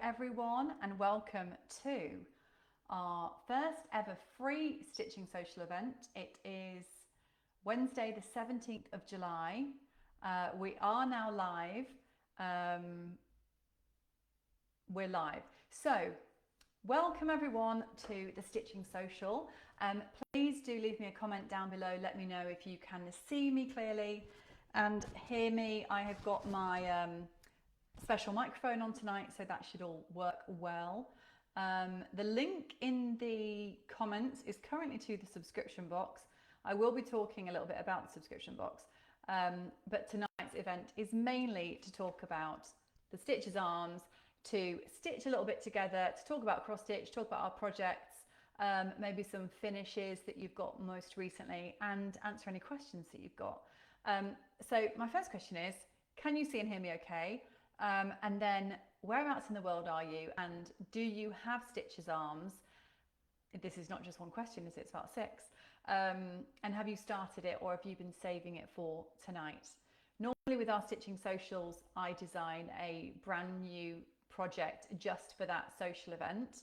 everyone, and welcome to our first ever free stitching social event. It is Wednesday the 17th of July. We are now live. We're live. So welcome everyone to the Stitching Social. Please do leave me a comment down below. Let me know if you can see me clearly and hear me. I have got my special microphone on tonight, so that should all work well. The link in the comments is currently to the subscription box. I will be talking a little bit about the subscription box, but tonight's event is mainly to talk about the Stitcher's Arms, to stitch a little bit together, to talk about cross stitch, talk about our projects, maybe some finishes that you've got most recently, and answer any questions that you've got. So my first question is, can you see and hear me okay? And then whereabouts in the world are you, and do you have Stitcher's Arms? This is not just one question, is it? It's about 6. And have you started it, or have you been saving it for tonight? Normally with our Stitching Socials, I design a brand new project just for that social event.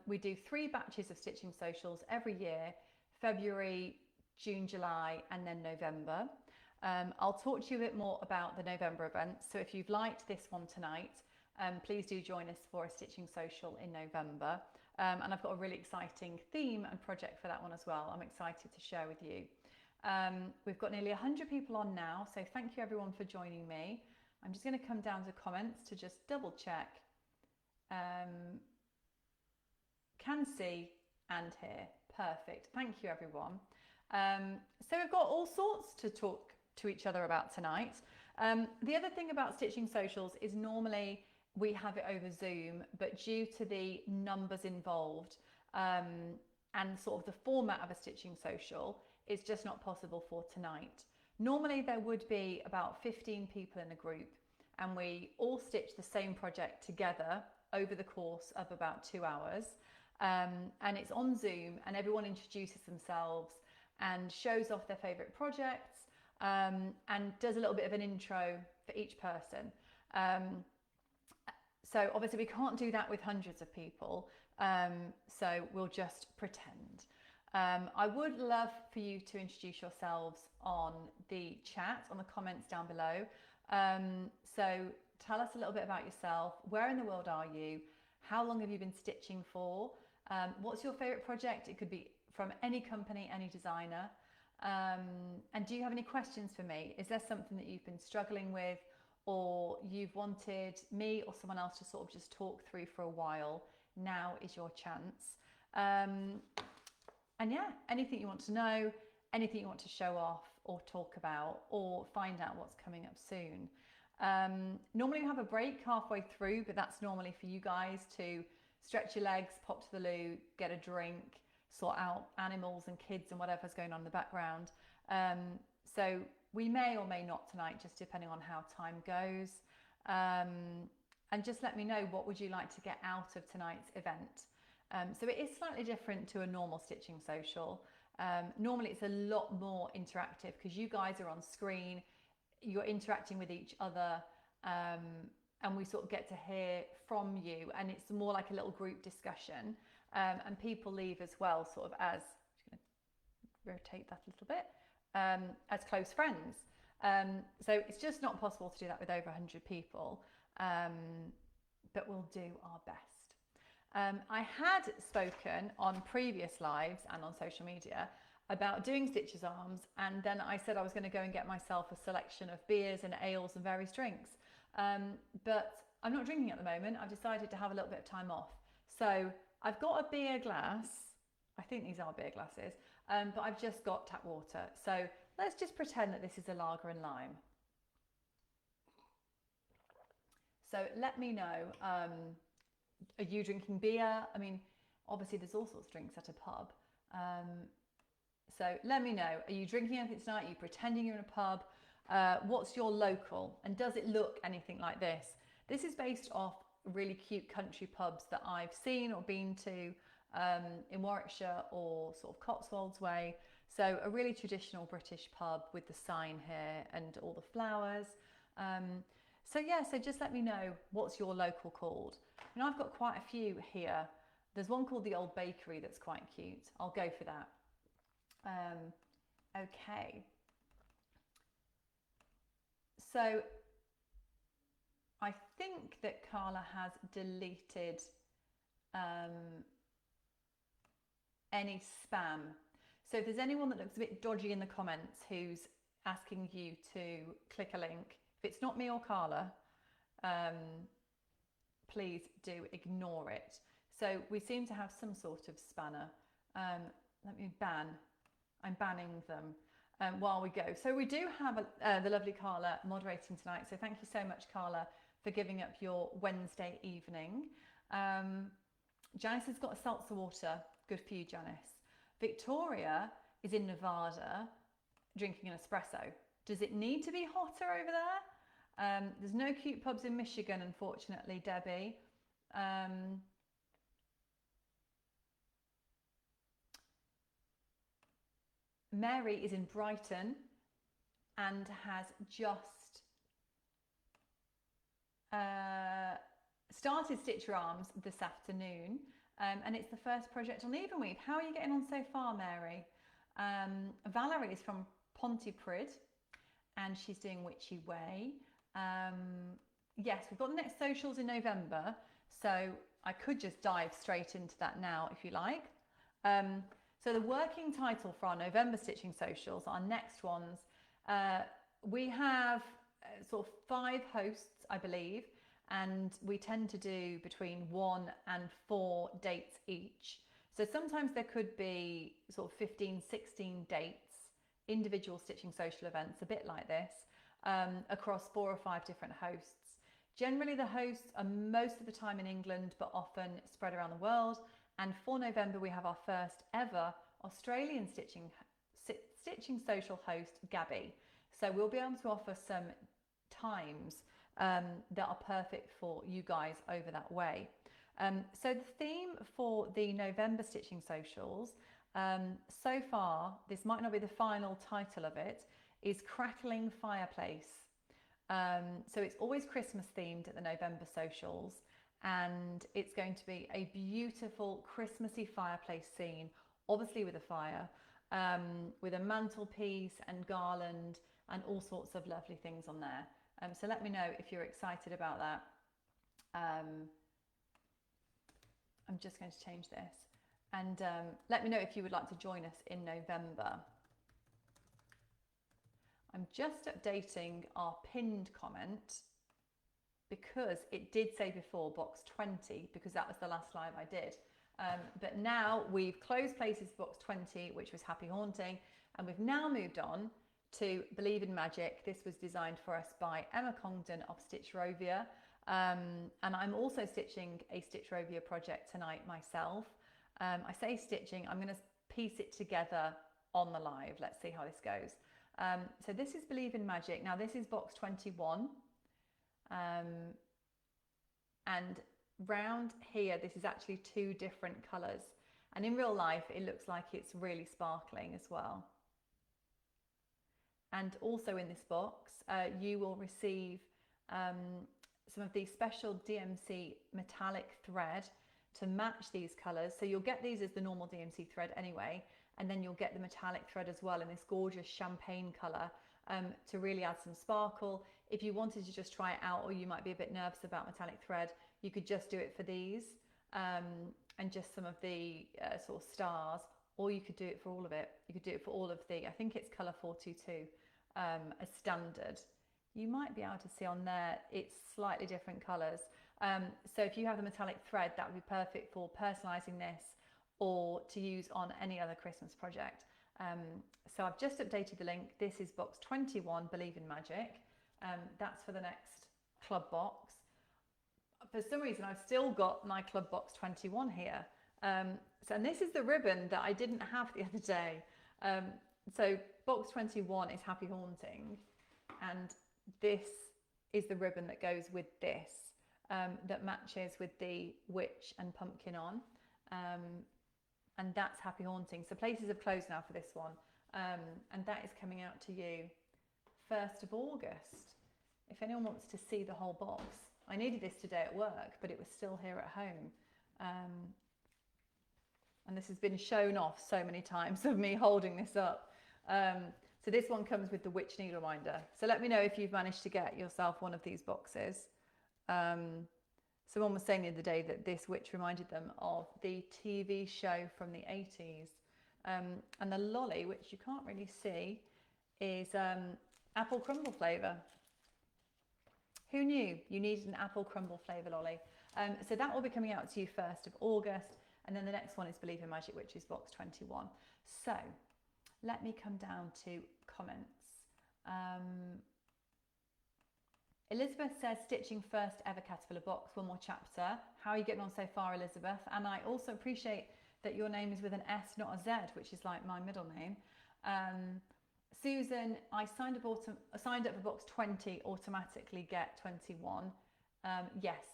We do 3 batches of Stitching Socials every year: February, June, July, and then November. I'll talk to you a bit more about the November event. So if you've liked this one tonight, please do join us for a Stitching Social in November. And I've got a really exciting theme and project for that one as well. I'm excited to share with you. We've got nearly 100 people on now, so thank you everyone for joining me. I'm just going to come down to comments to just double check. Can see and hear. Perfect. Thank you everyone. So we've got all sorts to talk to each other about tonight. The other thing about Stitching Socials is normally we have it over Zoom, but due to the numbers involved and sort of the format of a Stitching Social, it's just not possible for tonight. Normally there would be about 15 people in a group, and we all stitch the same project together over the course of about 2 hours. And it's on Zoom, and everyone introduces themselves and shows off their favourite projects, and does a little bit of an intro for each person. So obviously we can't do that with hundreds of people, so we'll just pretend. I would love for you to introduce yourselves on the chat, on the comments down below. So tell us a little bit about yourself. Where in the world are you? How long have you been stitching for? What's your favourite project? It could be from any company, any designer. And do you have any questions for me? Is there something that you've been struggling with, or you've wanted me or someone else to sort of just talk through for a while? Now is your chance. And yeah, anything you want to know, anything you want to show off or talk about or find out what's coming up soon. Normally we have a break halfway through, but that's normally for you guys to stretch your legs, pop to the loo, get a drink, sort out animals and kids and whatever's going on in the background. So we may or may not tonight, just depending on how time goes. And just let me know, what would you like to get out of tonight's event? So it is slightly different to a normal Stitching Social. Normally it's a lot more interactive because you guys are on screen, you're interacting with each other, and we sort of get to hear from you, and it's more like a little group discussion. And people leave as well, sort of as, I'm just going to rotate that a little bit, as close friends. So it's just not possible to do that with over 100 people, but we'll do our best. I had spoken on previous lives and on social media about doing Stitcher's Arms, and then I said I was going to go and get myself a selection of beers and ales and various drinks. But I'm not drinking at the moment. I've decided to have a little bit of time off. So I've got a beer glass. I think these are beer glasses, but I've just got tap water. So let's just pretend that this is a lager and lime. So let me know, are you drinking beer? I mean, obviously there's all sorts of drinks at a pub. So let me know, are you drinking anything tonight? Are you pretending you're in a pub? What's your local? And does it look anything like this? This is based off really cute country pubs that I've seen or been to in Warwickshire or sort of Cotswolds way. So a really traditional British pub with the sign here and all the flowers. So yeah, so just let me know what's your local called. You know, I've got quite a few here. There's one called the Old Bakery that's quite cute. I'll go for that. Okay. So I think that Carla has deleted any spam. So if there's anyone that looks a bit dodgy in the comments who's asking you to click a link, if it's not me or Carla, please do ignore it. So we seem to have some sort of spanner. Let me ban. I'm banning them while we go. So we do have the lovely Carla moderating tonight. So thank you so much, Carla, for giving up your Wednesday evening. Janice has got a seltzer water. Good for you, Janice. Victoria is in Nevada drinking an espresso. Does it need to be hotter over there? There's no cute pubs in Michigan, unfortunately, Debbie. Mary is in Brighton and has just started Stitch Your Arms this afternoon, and it's the first project on Evenweave. How are you getting on so far, Mary? Valerie is from Pontypridd and she's doing Witchy Way. Yes, we've got the next socials in November, so I could just dive straight into that now if you like. So the working title for our November stitching socials, our next ones, we have sort of 5 hosts, I believe, and we tend to do between 1 and 4 dates each. So sometimes there could be sort of 15, 16 dates, individual stitching social events, a bit like this, across 4 or 5 different hosts. Generally the hosts are most of the time in England, but often spread around the world. And for November, we have our first ever Australian stitching social host, Gabby. So we'll be able to offer some times that are perfect for you guys over that way. So the theme for the November stitching socials, so far, this might not be the final title of it, is Crackling Fireplace. So it's always Christmas themed at the November socials, and it's going to be a beautiful Christmassy fireplace scene, obviously with a fire, with a mantelpiece and garland and all sorts of lovely things on there. So let me know if you're excited about that. I'm just going to change this, and let me know if you would like to join us in November. I'm just updating our pinned comment because it did say before box 20, because that was the last live I did. But now we've closed places box 20, which was Happy Haunting, and we've now moved on to Believe in Magic. This was designed for us by Emma Congdon of Stitchrovia. And I'm also stitching a Stitchrovia project tonight myself. I say stitching, I'm going to piece it together on the live. Let's see how this goes. So this is Believe in Magic. Now this is box 21. And round here, this is actually 2 different colours. And in real life, it looks like it's really sparkling as well. And also in this box, you will receive some of the special DMC metallic thread to match these colours. So you'll get these as the normal DMC thread anyway, and then you'll get the metallic thread as well in this gorgeous champagne colour to really add some sparkle. If you wanted to just try it out, or you might be a bit nervous about metallic thread, you could just do it for these and just some of the sort of stars, or you could do it for all of it. You could do it for all of the, I think it's colour 422 as standard. You might be able to see on there, it's slightly different colours. So if you have the metallic thread, that would be perfect for personalising this or to use on any other Christmas project. So I've just updated the link. This is box 21, Believe in Magic. That's for the next club box. For some reason, I've still got my club box 21 here. And this is the ribbon that I didn't have the other day. So box 21 is Happy Haunting, and this is the ribbon that goes with this, that matches with the witch and pumpkin on, and that's Happy Haunting. So places have closed now for this one, and that is coming out to you 1st of August. if anyone wants to see the whole box. I needed this today at work, but it was still here at home. And this has been shown off so many times of me holding this up. So this one comes with the witch needle reminder. So let me know if you've managed to get yourself one of these boxes. Someone was saying the other day that this witch reminded them of the TV show from the 80s. And the lolly, which you can't really see, is apple crumble flavour. Who knew you needed an apple crumble flavour lolly? So that will be coming out to you 1st of August. And then the next one is Believe in Magic Witches box 21. So let me come down to comments. Elizabeth says, stitching first ever caterpillar box, one more chapter. How are you getting on so far, Elizabeth? And I also appreciate that your name is with an S, not a Z, which is like my middle name. Susan, I signed up for box 20, automatically get 21. Yes,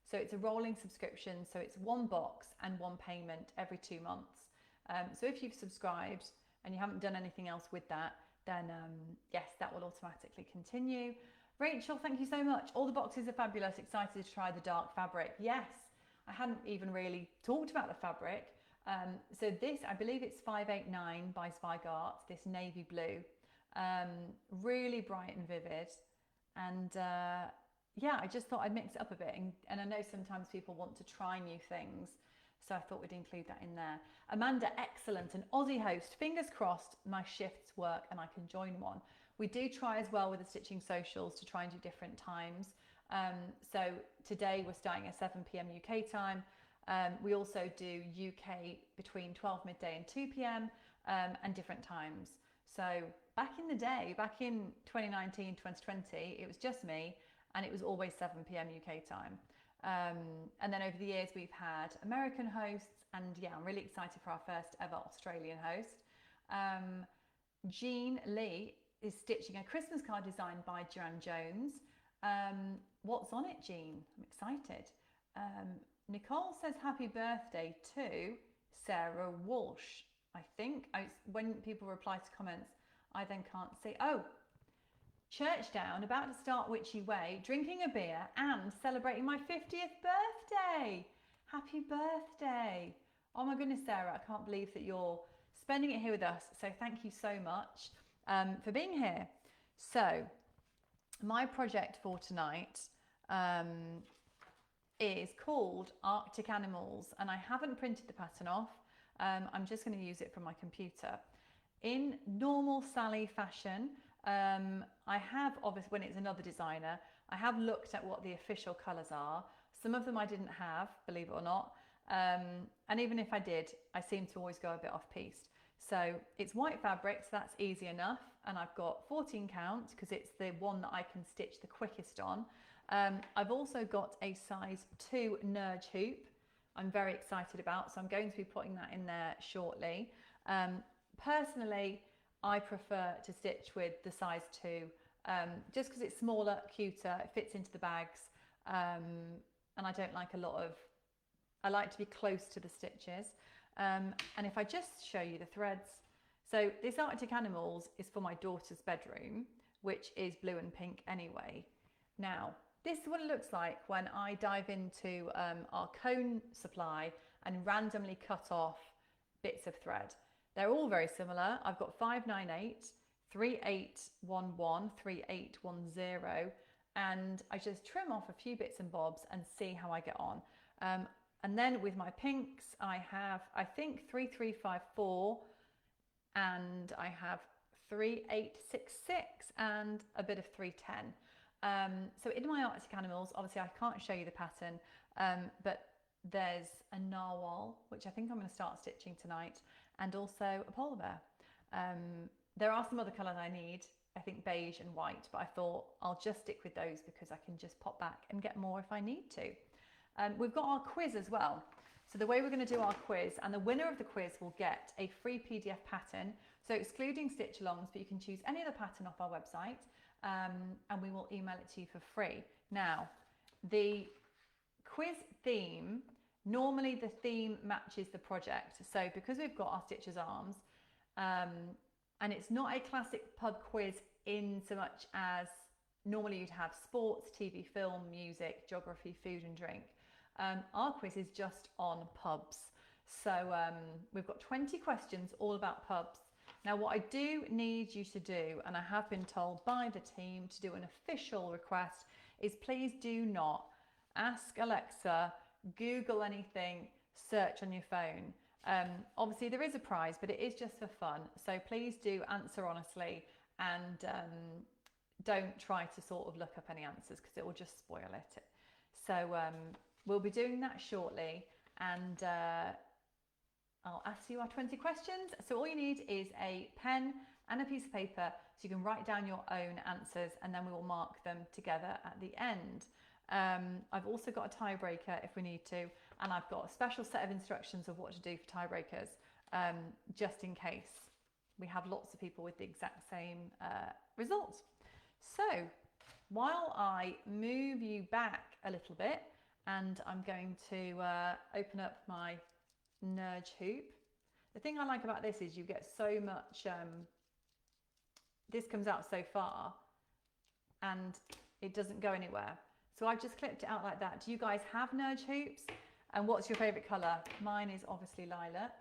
so it's a rolling subscription, so it's one box and one payment every 2 months. So if you've subscribed and you haven't done anything else with that, then yes, that will automatically continue. Rachel, thank you so much. All the boxes are fabulous. Excited to try the dark fabric. Yes, I hadn't even really talked about the fabric. So this, I believe it's 589 by Zweigart, this navy blue. Really bright and vivid. And yeah, I just thought I'd mix it up a bit. And I know sometimes people want to try new things, so I thought we'd include that in there. Amanda, excellent. An Aussie host. Fingers crossed my shifts work and I can join one. We do try as well with the Stitching Socials to try and do different times. So today we're starting at 7 p.m. UK time. We also do UK between 12 midday and 2 p.m. And different times. So back in the day, back in 2019, 2020, it was just me and it was always 7 p.m. UK time. And then over the years we've had American hosts, and yeah, I'm really excited for our first ever Australian host. Jean Lee is stitching a Christmas card designed by Joanne Jones. What's on it, Jean? I'm excited. Nicole says happy birthday to Sarah Walsh. I think when people reply to comments, I then can't see. Oh, Churchdown, about to start Witchy Way, drinking a beer and celebrating my 50th birthday. Happy birthday. Oh my goodness, Sarah, I can't believe that you're spending it here with us. So thank you so much for being here. So my project for tonight is called Arctic Animals, and I haven't printed the pattern off. I'm just going to use it from my computer. In normal Sally fashion, I have, obviously, when it's another designer, I have looked at what the official colours are. Some of them I didn't have, believe it or not. And even if I did, I seem to always go a bit off-piste. So it's white fabric, so that's easy enough. And I've got 14 count because it's the one that I can stitch the quickest on. I've also got a size 2 Nerge hoop I'm very excited about, so I'm going to be putting that in there shortly. Personally, I prefer to stitch with the size 2 just because it's smaller, cuter, it fits into the bags, and I don't like I like to be close to the stitches. And if I just show you the threads, so this Arctic Animals is for my daughter's bedroom, which is blue and pink anyway. Now, this is what it looks like when I dive into our cone supply and randomly cut off bits of thread. They're all very similar. I've got 598, 3811, 3810, and I just trim off a few bits and bobs and see how I get on. And then with my pinks, I have, I think, 3354, and I have 3866 and a bit of 310. So in my Arctic Animals, obviously I can't show you the pattern, but there's a narwhal, which I think I'm going to start stitching tonight, and also a polar bear. There are some other colours I need, I think beige and white, but I thought I'll just stick with those because I can just pop back and get more if I need to. We've got our quiz as well. So the way we're going to do our quiz, and the winner of the quiz will get a free PDF pattern, so excluding stitch alongs, but you can choose any other pattern off our website, and we will email it to you for free. Now, the quiz theme, normally the theme matches the project. So because we've got our Stitcher's Arms, and it's not a classic pub quiz in so much as normally you'd have sports, TV, film, music, geography, food and drink. Our quiz is just on pubs. So we've got 20 questions all about pubs. Now what I do need you to do, and I have been told by the team to do an official request, is please do not ask Alexa, Google anything, search on your phone. Obviously there is a prize, but it is just for fun. So please do answer honestly, and don't try to sort of look up any answers because it will just spoil it. So we'll be doing that shortly, and I'll ask you our 20 questions. So all you need is a pen and a piece of paper so you can write down your own answers, and then we will mark them together at the end. I've also got a tiebreaker if we need to, and I've got a special set of instructions of what to do for tiebreakers, just in case we have lots of people with the exact same result. So while I move you back a little bit, and I'm going to open up my Nudge hoop. The thing I like about this is you get so much, this comes out so far and it doesn't go anywhere. So I've just clipped it out like that. Do you guys have Nudge hoops? And what's your favourite colour? Mine is obviously lilac.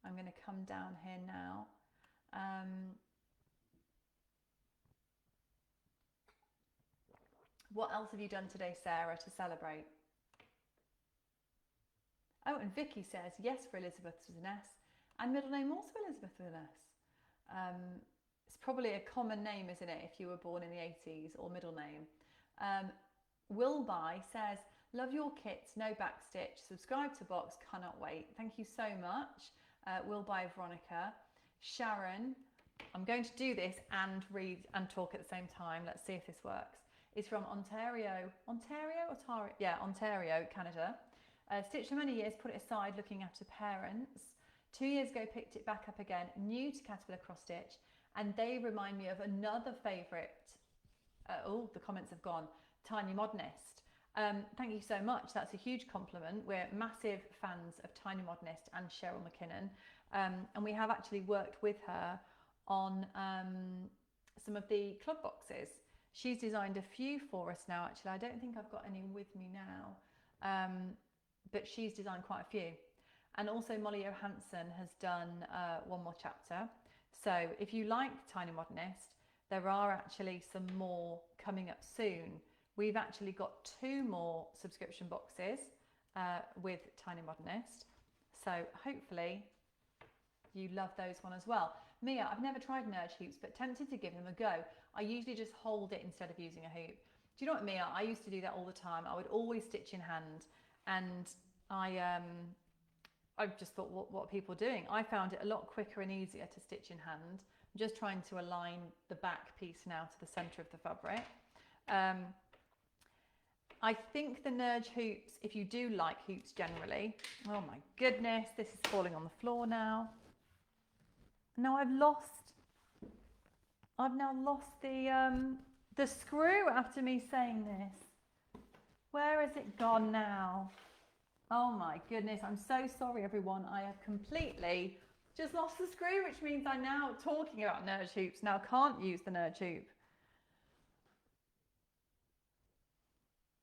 I'm going to come down here now. What else have you done today, Sarah, to celebrate? Oh, and Vicky says, yes for Elizabeth with an S, and middle name also Elizabeth with an S. It's probably a common name, isn't it, if you were born in the 80s, or middle name. Willby says, love your kits, no backstitch, subscribe to Box, cannot wait. Thank you so much, Willby Veronica. Sharon, I'm going to do this and read and talk at the same time. Let's see if this works. It's from Ontario, Canada. Stitched for many years, put it aside looking after parents. 2 years ago, picked it back up again, new to Caterpillar Cross Stitch, and they remind me of another favourite. Oh, the comments have gone. Tiny Modernist. Thank you so much. That's a huge compliment. We're massive fans of Tiny Modernist and Cheryl McKinnon, and we have actually worked with her on some of the club boxes. She's designed a few for us now. Actually, I don't think I've got any with me now. But she's designed quite a few. And also Molly Johansson has done one more chapter. So if you like Tiny Modernist, there are actually some more coming up soon. We've actually got 2 more subscription boxes with Tiny Modernist. So hopefully you love those one as well. Mia, I've never tried Nudge hoops, but tempted to give them a go. I usually just hold it instead of using a hoop. Do you know what, Mia? I used to do that all the time. I would always stitch in hand. And I just thought, what are people doing? I found it a lot quicker and easier to stitch in hand. I'm just trying to align the back piece now to the centre of the fabric. I think the Nudge hoops, if you do like hoops generally, oh my goodness, this is falling on the floor now. Now I've now lost the screw after me saying this. Where has it gone now? Oh my goodness, I'm so sorry everyone. I have completely just lost the screw, which means I'm now talking about Nudge hoops. Now can't use the Nudge hoop.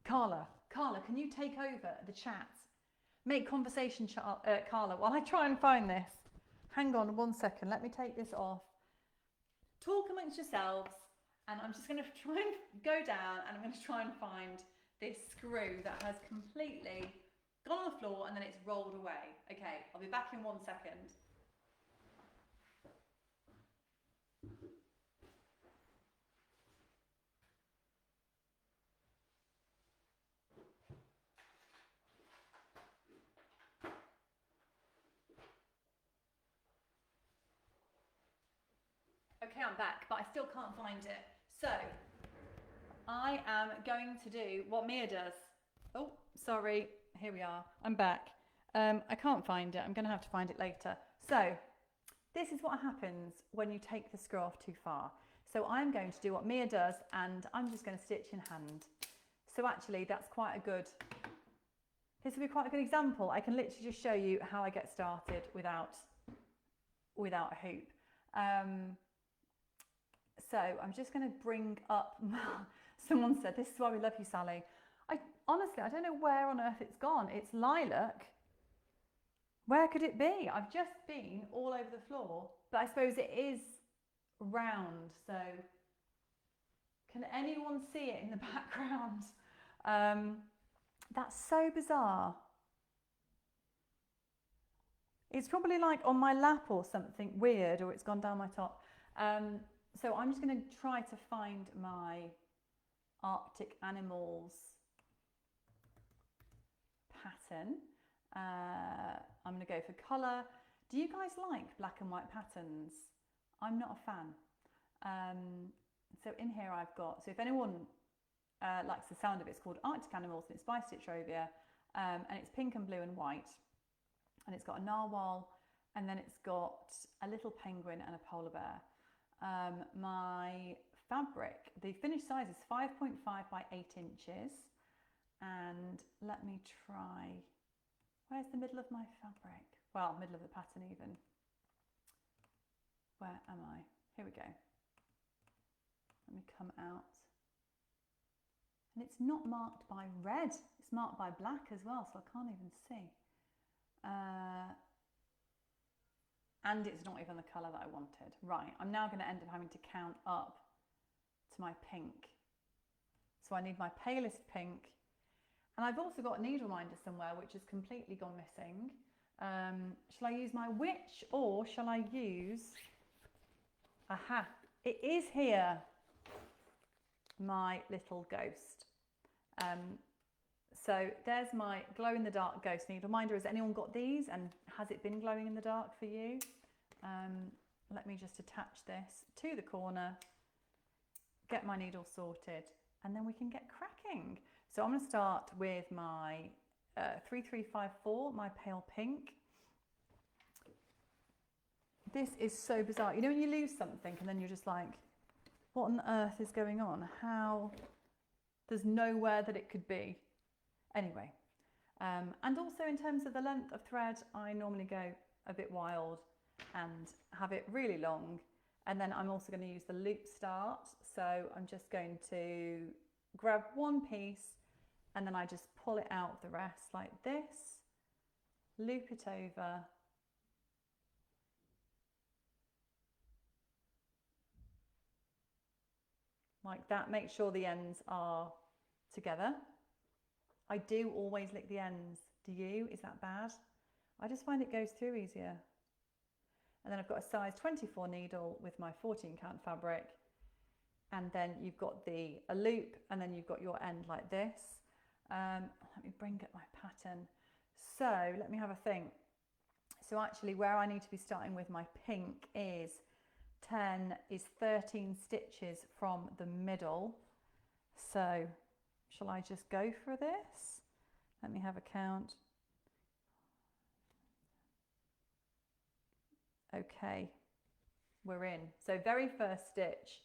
Carla, can you take over the chat? Make conversation, Carla, while I try and find this. Hang on 1 second, let me take this off. Talk amongst yourselves, and I'm just going to try and go down and I'm going to try and find this screw that has completely gone on the floor and then it's rolled away. Okay, I'll be back in 1 second. Okay, I'm back, but I still can't find it. So I am going to do what Mia does. Oh, sorry. Here we are. I'm back. I can't find it. I'm going to have to find it later. So this is what happens when you take the screw off too far. So I'm going to do what Mia does, and I'm just going to stitch in hand. So actually that's quite a good, this will be quite a good example. I can literally just show you how I get started without a hoop. So I'm just going to bring up Someone said, this is why we love you, Sally. Honestly, I don't know where on earth it's gone. It's lilac. Where could it be? I've just been all over the floor, but I suppose it is round. So can anyone see it in the background? That's so bizarre. It's probably like on my lap or something weird, or it's gone down my top. So I'm just going to try to find my Arctic Animals pattern. I'm going to go for colour. Do you guys like black and white patterns? I'm not a fan. So in here I've got, so if anyone likes the sound of it, it's called Arctic Animals and it's by Stitch Rovia, and it's pink and blue and white, and it's got a narwhal, and then it's got a little penguin and a polar bear. My fabric, the finished size is 5.5 by 8 inches, and let me try, where's the middle of my fabric? Well, middle of the pattern even. Where am I? Here we go. Let me come out. And it's not marked by red, it's marked by black as well, so I can't even see. And it's not even the colour that I wanted. Right, I'm now going to end up having to count up to my pink. So I need my palest pink. And I've also got a needle minder somewhere which has completely gone missing. Shall I use my witch or shall I use... Aha, it is here. My little ghost. So there's my glow in the dark ghost needle minder. Has anyone got these, and has it been glowing in the dark for you? Let me just attach this to the corner, get my needle sorted, and then we can get cracking. So I'm going to start with my 3354, my pale pink. This is so bizarre. You know when you lose something and then you're just like, what on earth is going on? How? There's nowhere that it could be. Anyway, and also in terms of the length of thread, I normally go a bit wild and have it really long. And then I'm also going to use the loop start. So I'm just going to grab one piece and then I just pull it out the rest like this, loop it over. Like that, make sure the ends are together. I do always lick the ends. Do you? Is that bad? I just find it goes through easier. And then I've got a size 24 needle with my 14 count fabric. And then you've got a loop, and then you've got your end like this. Let me bring up my pattern. So let me have a think. So actually where I need to be starting with my pink is 13 stitches from the middle. So shall I just go for this? Let me have a count. Okay, we're in. So very first stitch.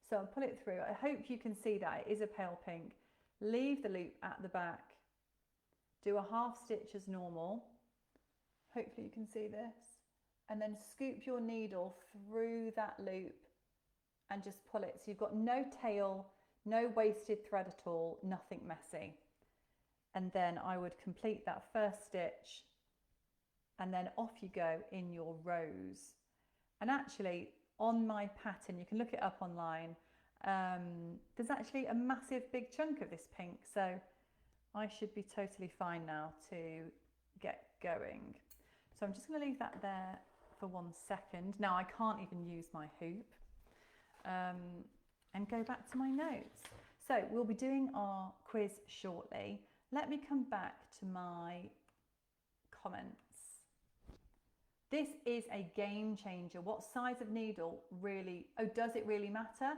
So I'll pull it through. I hope you can see that it is a pale pink. Leave the loop at the back. Do a half stitch as normal. Hopefully you can see this. And then scoop your needle through that loop and just pull it. So you've got no tail, no wasted thread at all, nothing messy. And then I would complete that first stitch and then off you go in your rows. And actually on my pattern, you can look it up online, there's actually a massive big chunk of this pink, so I should be totally fine now to get going. So I'm just going to leave that there for 1 second. Now I can't even use my hoop, and go back to my notes. So we'll be doing our quiz shortly. Let me come back to my comments. This is a game changer. What size of needle really, does it really matter?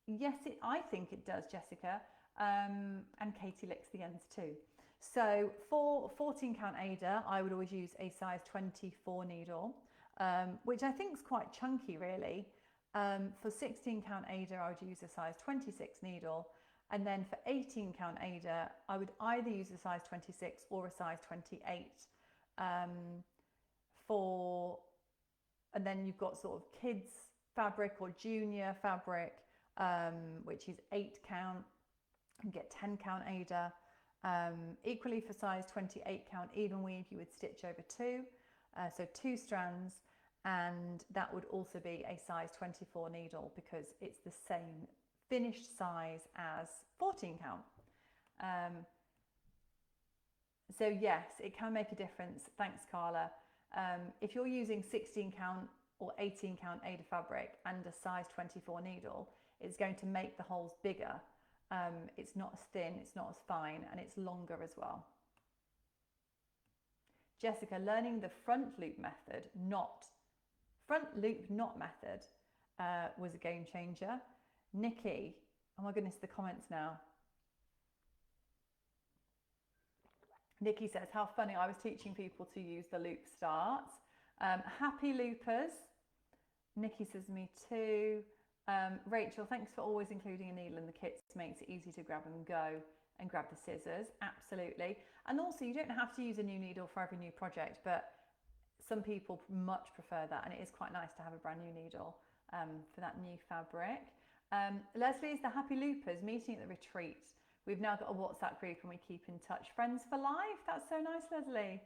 Yes, I think it does, Jessica. And Katie licks the ends too. So for 14 count Ada, I would always use a size 24 needle, which I think is quite chunky really. For 16 count Ada, I would use a size 26 needle. And then for 18 count Ada, I would either use a size 26 or a size 28. And then you've got sort of kids fabric or junior fabric, which is 8 count. and get 10 count Ada. Equally for size 28 count even weave, you would stitch over 2, so 2 strands, and that would also be a size 24 needle because it's the same finished size as 14 count. So yes, it can make a difference. Thanks, Carla. If you're using 16 count or 18 count Ada fabric and a size 24 needle, it's going to make the holes bigger. It's not as thin, it's not as fine, and it's longer as well. Jessica, learning the front loop knot method was a game changer. Nikki, oh my goodness, the comments now. Nikki says, how funny, I was teaching people to use the loop starts. Happy loopers. Nikki says, me too. Rachel, thanks for always including a needle in the kits. Makes it easy to grab and go and grab the scissors. Absolutely. And also, you don't have to use a new needle for every new project, but some people much prefer that, and it is quite nice to have a brand new needle for that new fabric. Leslie is the Happy Loopers meeting at the retreat. We've now got a WhatsApp group and we keep in touch. Friends for life. That's so nice, Leslie.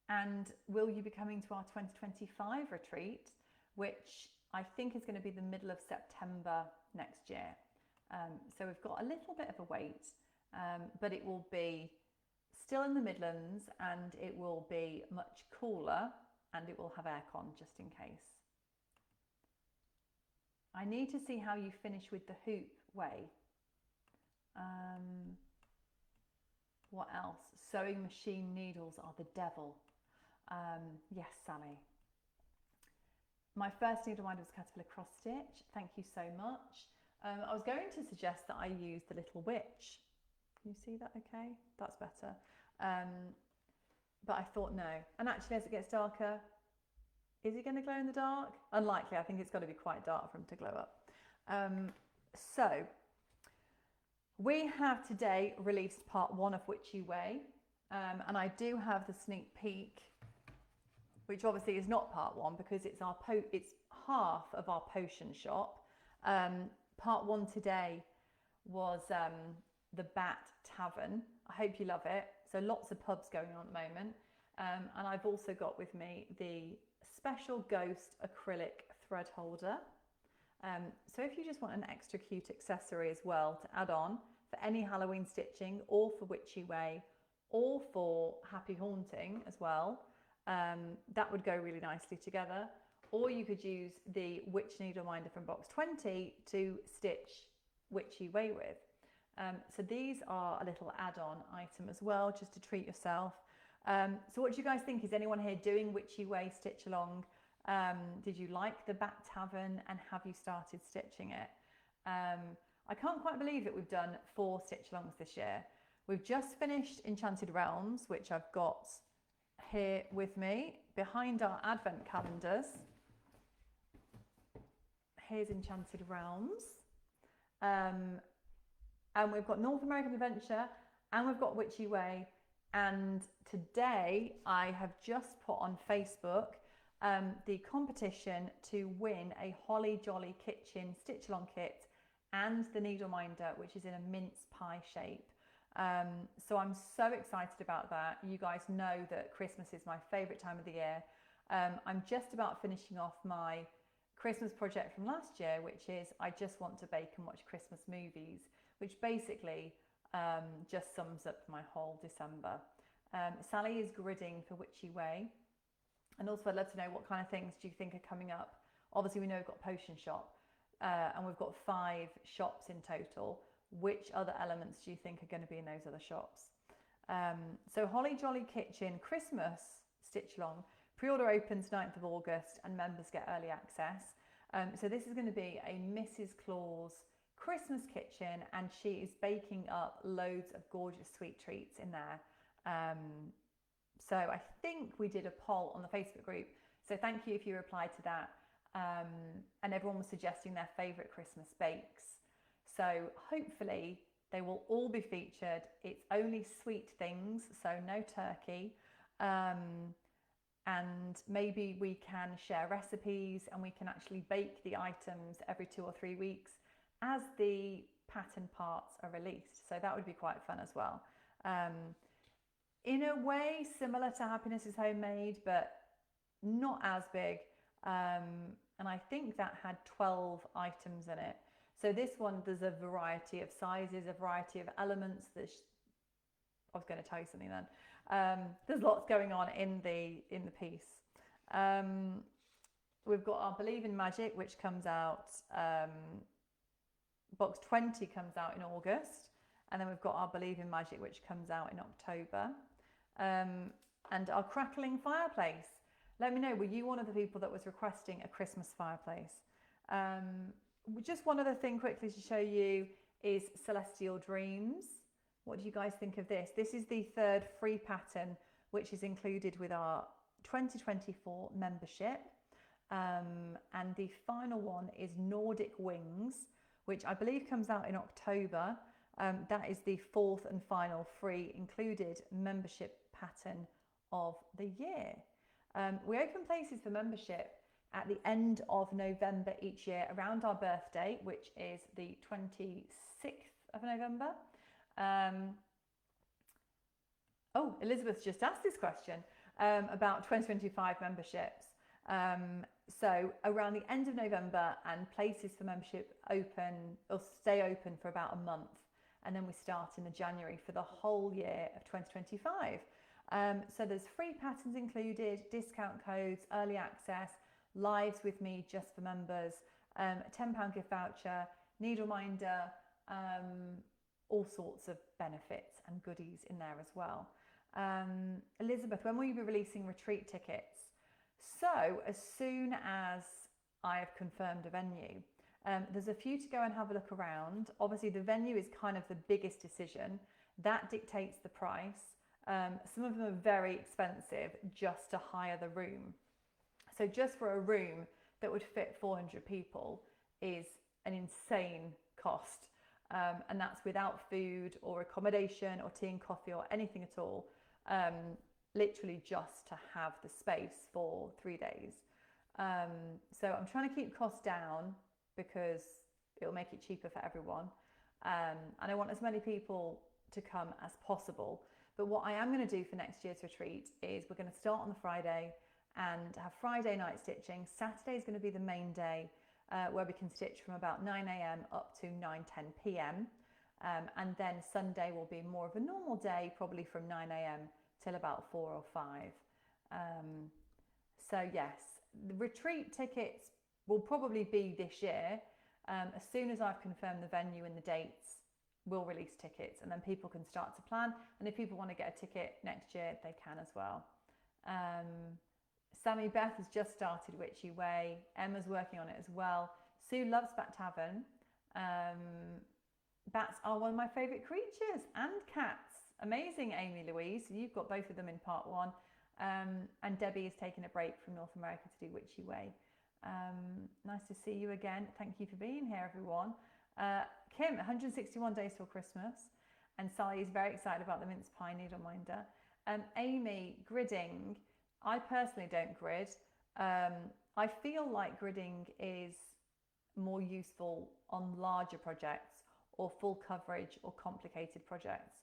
And will you be coming to our 2025 retreat, which I think is going to be the middle of September next year. So we've got a little bit of a wait, but it will be still in the Midlands and it will be much cooler and it will have aircon just in case. I need to see how you finish with the hoop way. What else? Sewing machine needles are the devil. Yes, Sally. My first needle winder was Caterpillar cross stitch. Thank you so much. I was going to suggest that I use the Little Witch. Can you see that okay? That's better. But I thought no. And actually, as it gets darker, is it going to glow in the dark? Unlikely. I think it's got to be quite dark for them to glow up. So we have today released part 1 of Witchy Way. And I do have the sneak peek, which obviously is not part 1 because it's half of our potion shop. Part 1 today was the Bat Tavern. I hope you love it. So lots of pubs going on at the moment. And I've also got with me the special Ghost acrylic thread holder. So if you just want an extra cute accessory as well to add on for any Halloween stitching or for Witchy Way or for Happy Haunting as well, that would go really nicely together. Or you could use the Witch Needle Minder from box 20 to stitch Witchy Way with. So these are a little add-on item as well, just to treat yourself. So what do you guys think? Is anyone here doing Witchy Way stitch along? Did you like the Bat Tavern and have you started stitching it? I can't quite believe that we've done 4 stitch alongs this year. We've just finished Enchanted Realms, which I've got here with me behind our advent calendars. Here's Enchanted Realms. And we've got North American Adventure and we've got Witchy Way. And today I have just put on Facebook the competition to win a Holly Jolly Kitchen stitch along kit and the needle minder, which is in a mince pie shape. So I'm so excited about that. You guys know that Christmas is my favourite time of the year. I'm just about finishing off my Christmas project from last year, which is I just want to bake and watch Christmas movies, which basically just sums up my whole December. Sally is gridding for Witchy Way. And also I'd love to know what kind of things do you think are coming up. Obviously we know we've got Potion Shop and we've got 5 shops in total. Which other elements do you think are going to be in those other shops? So Holly Jolly Kitchen Christmas stitch along. Pre-order opens 9th of August and members get early access. So this is going to be a Mrs. Claus Christmas kitchen and she is baking up loads of gorgeous sweet treats in there. So I think we did a poll on the Facebook group. So thank you if you replied to that. And everyone was suggesting their favourite Christmas bakes. So hopefully they will all be featured. It's only sweet things, so no turkey. And maybe we can share recipes and we can actually bake the items every 2 or 3 weeks as the pattern parts are released. So that would be quite fun as well. In a way, similar to Happiness is Homemade, but not as big. And I think that had 12 items in it. So this one, there's a variety of sizes, a variety of elements. I was going to tell you something then. There's lots going on in the piece. We've got our Believe in Magic, which comes out, box 20 comes out in August. And then we've got our Believe in Magic, which comes out in October. And our Crackling Fireplace. Let me know, were you one of the people that was requesting a Christmas fireplace? Just one other thing quickly to show you is Celestial Dreams. What do you guys think of this? This is the third free pattern, which is included with our 2024 membership. And the final one is Nordic Wings, which I believe comes out in October. That is the fourth and final free included membership pattern of the year. We open places for membership at the end of November each year around our birthday, which is the 26th of November. Oh, Elizabeth just asked this question about 2025 memberships. So around the end of November, and places for membership open or stay open for about a month. And then we start in the January for the whole year of 2025. So there's free patterns included, discount codes, early access, lives with me just for members, a £10 gift voucher, needle minder, all sorts of benefits and goodies in there as well. Elizabeth, when will you be releasing retreat tickets? So as soon as I have confirmed a venue. There's a few to go and have a look around. Obviously the venue is kind of the biggest decision. That dictates the price. Some of them are very expensive just to hire the room. So just for a room that would fit 400 people is an insane cost. And that's without food or accommodation or tea and coffee or anything at all. Literally just to have the space for 3 days. So I'm trying to keep costs down because it'll make it cheaper for everyone. And I want as many people to come as possible. But what I am going to do for next year's retreat is we're going to start on the Friday and have Friday night stitching. Saturday is going to be the main day where we can stitch from about 9 a.m. up to 9:10 p.m. And then Sunday will be more of a normal day, probably from 9 a.m. till about 4 or 5. So yes, the retreat tickets will probably be this year. As soon as I've confirmed the venue and the dates, we'll release tickets and then people can start to plan. And if people want to get a ticket next year, they can as well. Sammy Beth has just started Witchy Way. Emma's working on it as well. Sue loves Bat Tavern. Bats are one of my favourite creatures, and cats. Amazing, Amy Louise. You've got both of them in part 1. And Debbie is taking a break from North America to do Witchy Way. Nice to see you again. Thank you for being here, everyone. Kim, 161 days till Christmas. And Sally is very excited about the mince pie needle minder. Amy, gridding. I personally don't grid. I feel like gridding is more useful on larger projects or full coverage or complicated projects.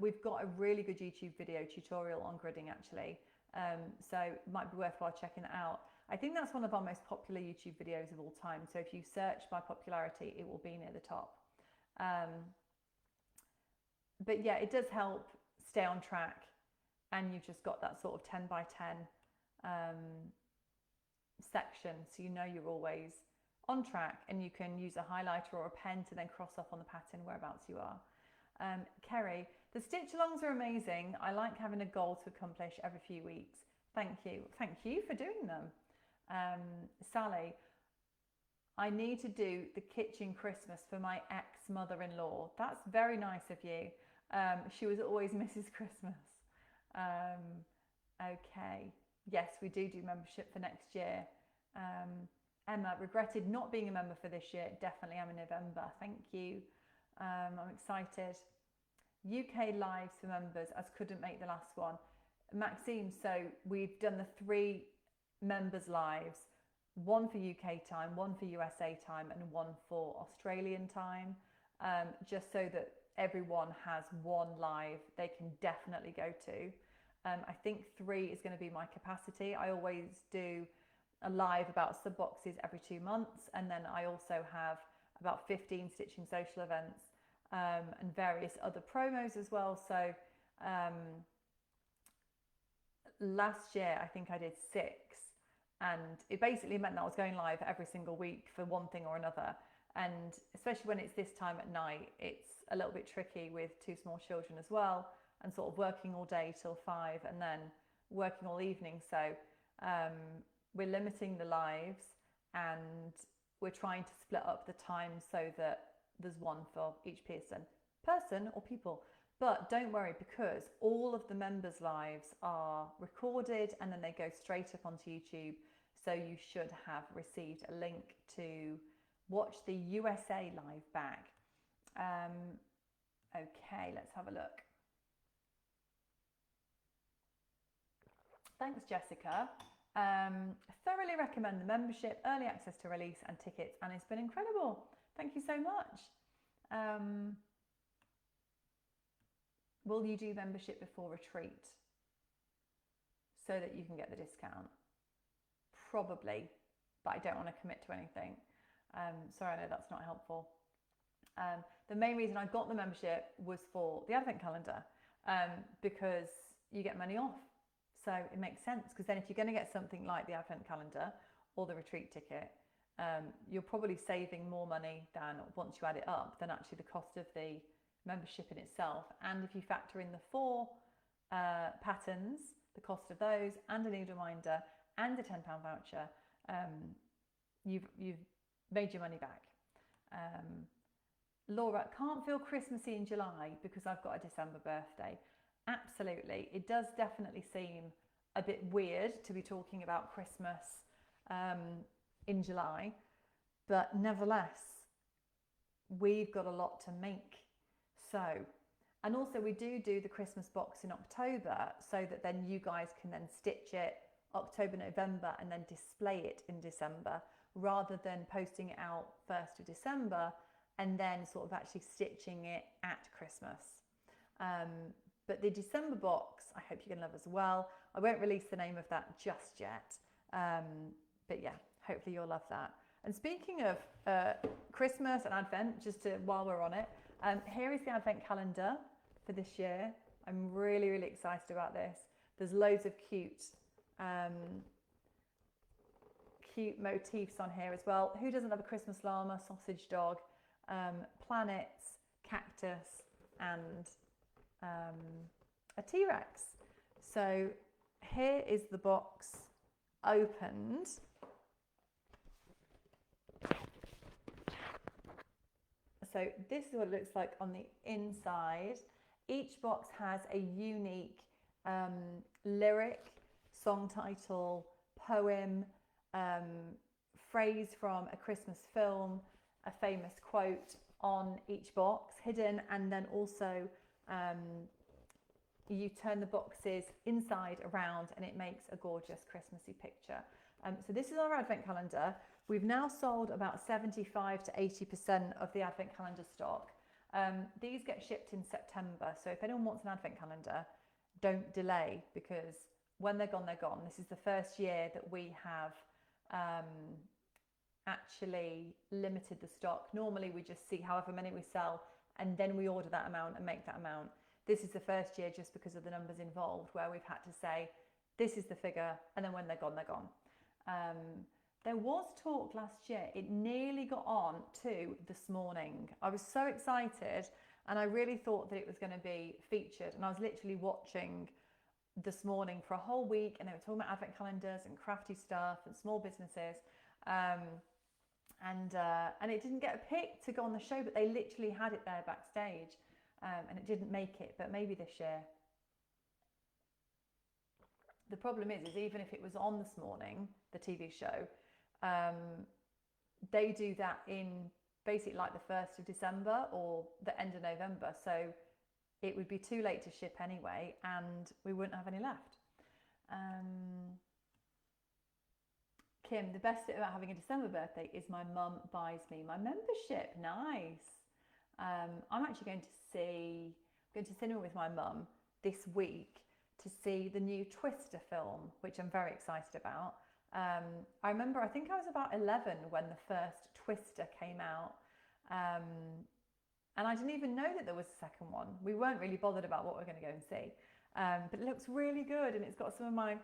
We've got a really good YouTube video tutorial on gridding actually. So it might be worthwhile checking it out. I think that's one of our most popular YouTube videos of all time. So if you search by popularity, it will be near the top. But yeah, it does help stay on track, and you've just got that sort of 10 by 10 section. So you know you're always on track, and you can use a highlighter or a pen to then cross off on the pattern whereabouts you are. Kerry, the stitch alongs are amazing. I like having a goal to accomplish every few weeks. Thank you. Thank you for doing them. Sally, I need to do the kitchen Christmas for my ex-mother-in-law. That's very nice of you. She was always Mrs. Christmas. Okay. Yes, we do membership for next year. Emma, regretted not being a member for this year. Definitely am in November. Thank you. I'm excited. UK lives for members, as couldn't make the last one. Maxime, so we've done the 3 members lives, 1 for UK time, 1 for USA time, and 1 for Australian time. just so that everyone has one live they can definitely go to. I think 3 is going to be my capacity. I always do a live about sub boxes every 2 months, and then I also have about 15 stitching social events and various other promos as well. So last year I think I did 6, and it basically meant that I was going live every single week for one thing or another. And especially when it's this time at night, it's a little bit tricky with 2 small children as well, and sort of working all day till 5 and then working all evening. So we're limiting the lives, and we're trying to split up the time so that there's one for each person or people. But don't worry, because all of the members' lives are recorded and then they go straight up onto YouTube. So you should have received a link to watch the USA live back. Okay, let's have a look. Thanks, Jessica. Thoroughly recommend the membership, early access to release and tickets, and it's been incredible. Thank you so much. Will you do membership before retreat so that you can get the discount? Probably, but I don't want to commit to anything. Sorry, I know that's not helpful. The main reason I got the membership was for the advent calendar, because you get money off. So it makes sense, because then if you're going to get something like the advent calendar or the retreat ticket, you're probably saving more money than, once you add it up, than actually the cost of the membership in itself. And if you factor in the 4 patterns, the cost of those, and a need reminder and a £10 voucher, you've made your money back. Laura, can't feel Christmassy in July because I've got a December birthday. Absolutely. It does definitely seem a bit weird to be talking about Christmas in July, but nevertheless, we've got a lot to make. So, and also we do the Christmas box in October, so that then you guys can then stitch it October, November, and then display it in December, rather than posting it out 1st of December and then sort of actually stitching it at Christmas. But the December box, I hope you're going to love as well. I won't release the name of that just yet. But yeah, hopefully you'll love that. And speaking of Christmas and Advent, while we're on it, here is the Advent calendar for this year. I'm really, really excited about this. There's loads of cute motifs on here as well. Who doesn't love a Christmas llama, sausage dog, planets, cactus, and a T-Rex? So here is the box opened. So this is what it looks like on the inside. Each box has a unique lyric, song title, poem, phrase from a Christmas film, a famous quote on each box hidden, and then also you turn the boxes inside around and it makes a gorgeous Christmassy picture. So this is our Advent calendar. We've now sold about 75 to 80% of the Advent calendar stock. These get shipped in September, so if anyone wants an Advent calendar, don't delay, because when they're gone, they're gone. This is the first year that we have actually limited the stock. Normally we just see however many we sell and then we order that amount and make that amount. This is the first year, just because of the numbers involved, where we've had to say this is the figure, and then when they're gone, they're gone. There was talk last year, it nearly got on to this morning. I was so excited, and I really thought that it was going to be featured, and I was literally watching this morning for a whole week, and they were talking about advent calendars and crafty stuff and small businesses, and it didn't get a pick to go on the show, but they literally had it there backstage, and it didn't make it, but maybe this year. The problem is even if it was on this morning, the TV show, they do that in basically like the 1st of December or the end of November, so it would be too late to ship anyway, and we wouldn't have any left. Kim, the best bit about having a December birthday is my mum buys me my membership. Nice. I'm actually going to cinema with my mum this week to see the new Twister film, which I'm very excited about. I remember, I think I was about 11 when the first Twister came out. And I didn't even know that there was a second one. We weren't really bothered about what we're going to go and see. But it looks really good, and it's got some of my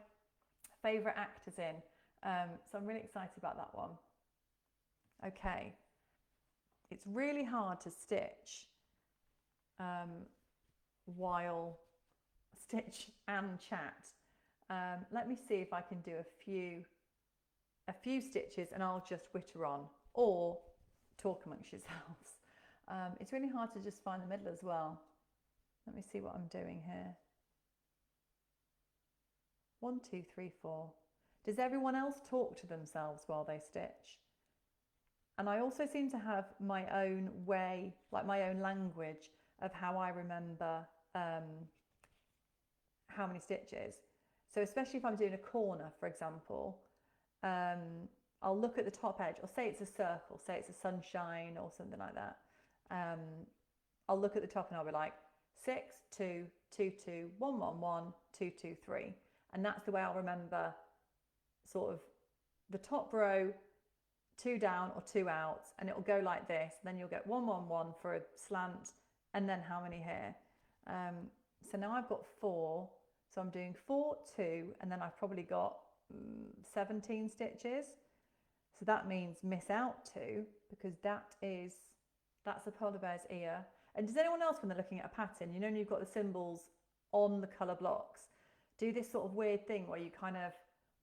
favourite actors in. So I'm really excited about that one. Okay. It's really hard to stitch while stitch and chat. Let me see if I can do a few stitches and I'll just witter on, or talk amongst yourselves. It's really hard to just find the middle as well. Let me see what I'm doing here. 1, 2, 3, 4. Does everyone else talk to themselves while they stitch? And I also seem to have my own way, like my own language of how I remember how many stitches. So especially if I'm doing a corner, for example, I'll look at the top edge, or say it's a circle, say it's a sunshine or something like that. I'll look at the top and I'll be like 6, 2, 2, 2, 1, 1, 1, 2, 2, 3. And that's the way I'll remember sort of the top row, 2 down or 2 out, and it'll go like this. Then you'll get 1, 1, 1 for a slant, and then how many here? So now I've got 4, so I'm doing 4, 2, and then I've probably got 17 stitches. So that means miss out 2, because that's a polar bear's ear. And does anyone else, when they're looking at a pattern, you know, when you've got the symbols on the colour blocks, do this sort of weird thing where you kind of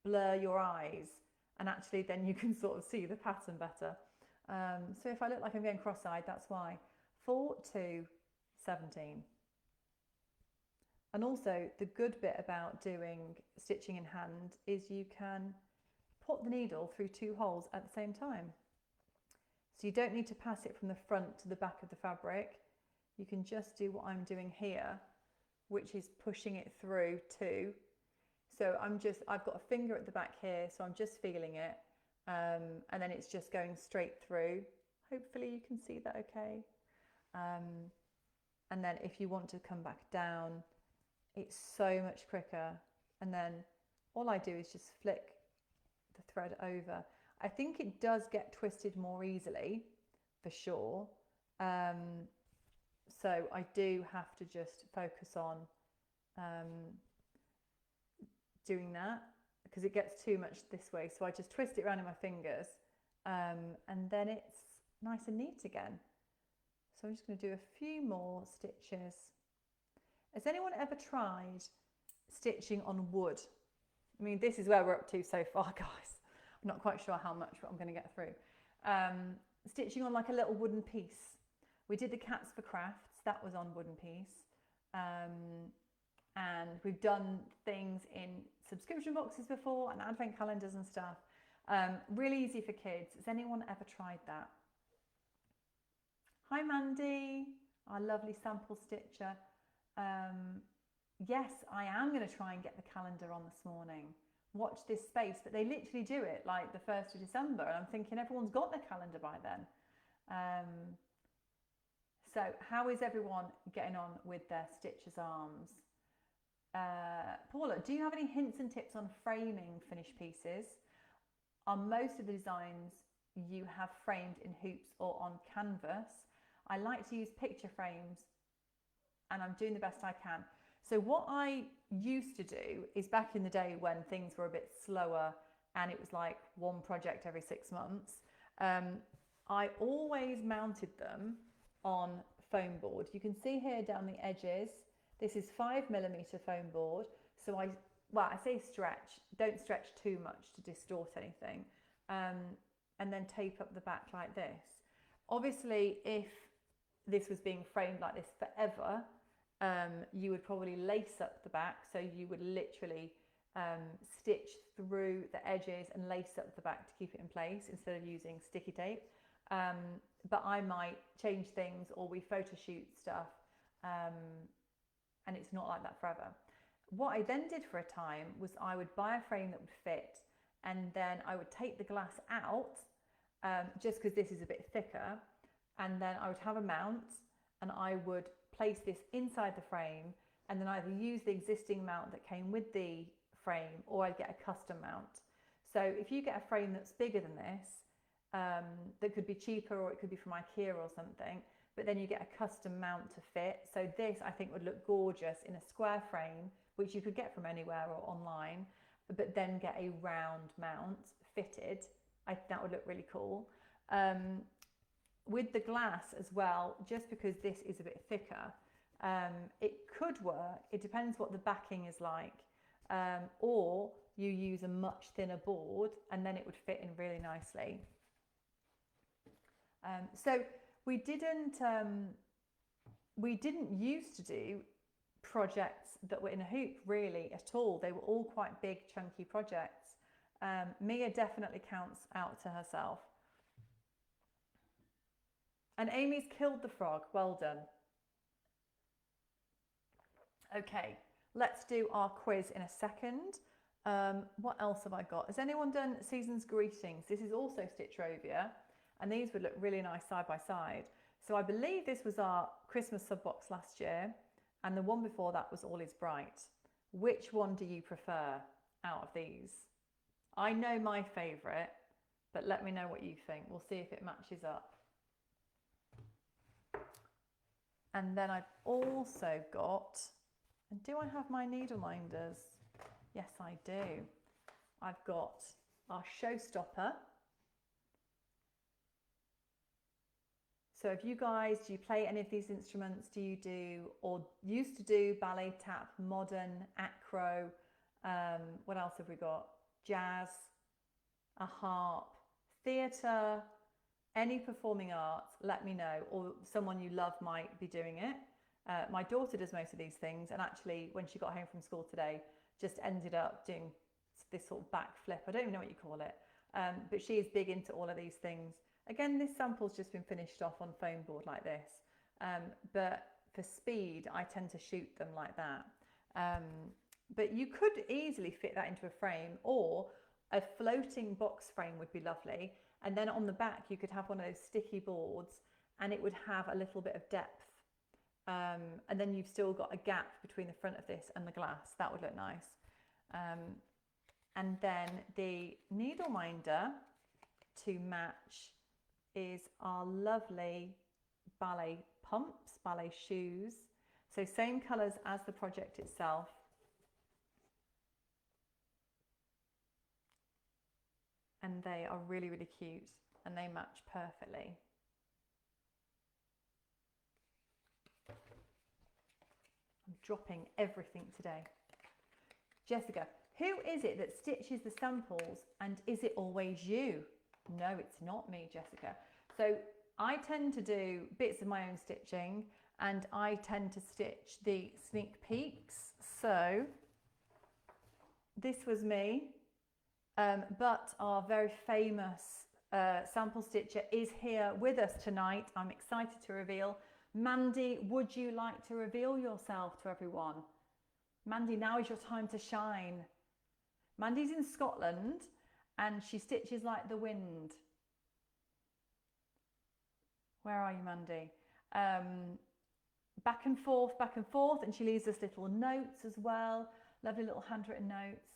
blur your eyes, and actually then you can sort of see the pattern better. So if I look like I'm going cross-eyed, that's why. 4, 2, 17. And also the good bit about doing stitching in hand is you can put the needle through 2 holes at the same time. So you don't need to pass it from the front to the back of the fabric. You can just do what I'm doing here, which is pushing it through 2. So I've got a finger at the back here, so I'm just feeling it. And then it's just going straight through. Hopefully you can see that okay. And then if you want to come back down, it's so much quicker. And then all I do is just flick the thread over. I think it does get twisted more easily, for sure. So I do have to just focus on doing that, because it gets too much this way. So I just twist it around in my fingers, and then it's nice and neat again. So I'm just going to do a few more stitches. Has anyone ever tried stitching on wood? I mean, this is where we're up to so far, guys. I'm not quite sure how much, but I'm going to get through. Stitching on like a little wooden piece. We did the Cats for Crafts, that was on wooden piece. And we've done things in subscription boxes before and advent calendars and stuff. Really easy for kids. Has anyone ever tried that? Hi Mandy, our lovely sample stitcher. Yes, I am going to try and get the calendar on this morning. Watch this space, but they literally do it like the 1st of December, and I'm thinking everyone's got their calendar by then. So how is everyone getting on with their stitcher's arms? Paula, do you have any hints and tips on framing finished pieces? On most of the designs you have framed in hoops or on canvas. I like to use picture frames, and I'm doing the best I can. So what I used to do is, back in the day when things were a bit slower and it was like one project every 6 months, I always mounted them on foam board. You can see here down the edges, this is 5mm foam board. So I say stretch, don't stretch too much to distort anything. And then tape up the back like this. Obviously, if this was being framed like this forever, you would probably lace up the back. So you would literally stitch through the edges and lace up the back to keep it in place instead of using sticky tape. But I might change things, or we photo shoot stuff, and it's not like that forever. What I then did for a time was I would buy a frame that would fit, and then I would take the glass out, just because this is a bit thicker, and then I would have a mount, and I would place this inside the frame, and then either use the existing mount that came with the frame, or I'd get a custom mount. So if you get a frame that's bigger than this, that could be cheaper, or it could be from IKEA or something, but then you get a custom mount to fit. So this, I think, would look gorgeous in a square frame, which you could get from anywhere or online, but then get a round mount fitted. I think that would look really cool. With the glass as well, just because this is a bit thicker, it could work. It depends what the backing is like. Or you use a much thinner board, and then it would fit in really nicely. So we didn't used to do projects that were in a hoop really at all. They were all quite big, chunky projects. Mia definitely counts out to herself. And Amy's killed the frog. Well done. Okay, let's do our quiz in a second. What else have I got? Has anyone done Season's Greetings? This is also Stitchrovia, and these would look really nice side by side. So I believe this was our Christmas sub box last year, and the one before that was All Is Bright. Which one do you prefer out of these? I know my favourite, but let me know what you think. We'll see if it matches up. And then I've also got, and do I have my needle minders? Yes, I do. I've got our Showstopper. So if you guys, do you play any of these instruments? Do you do, or used to do, ballet, tap, modern, acro? What else have we got? Jazz, a harp, theatre, any performing arts, let me know, or someone you love might be doing it. My daughter does most of these things, and actually when she got home from school today, just ended up doing this sort of backflip. I don't even know what you call it, but she is big into all of these things. Again, this sample's just been finished off on foam board like this, but for speed, I tend to shoot them like that. But you could easily fit that into a frame, or a floating box frame would be lovely. And then on the back, you could have one of those sticky boards, and it would have a little bit of depth. And then you've still got a gap between the front of this and the glass. That would look nice. And then the needle minder to match is our lovely ballet pumps, ballet shoes. So same colours as the project itself. And they are really, really cute, and they match perfectly. I'm dropping everything today. Jessica, who is it that stitches the samples, and is it always you? No, it's not me, Jessica. So I tend to do bits of my own stitching, and I tend to stitch the sneak peeks. So this was me. But our very famous sample stitcher is here with us tonight. I'm excited to reveal. Mandy, would you like to reveal yourself to everyone? Mandy, now is your time to shine. Mandy's in Scotland, and she stitches like the wind. Where are you, Mandy? Back and forth, and she leaves us little notes as well. Lovely little handwritten notes.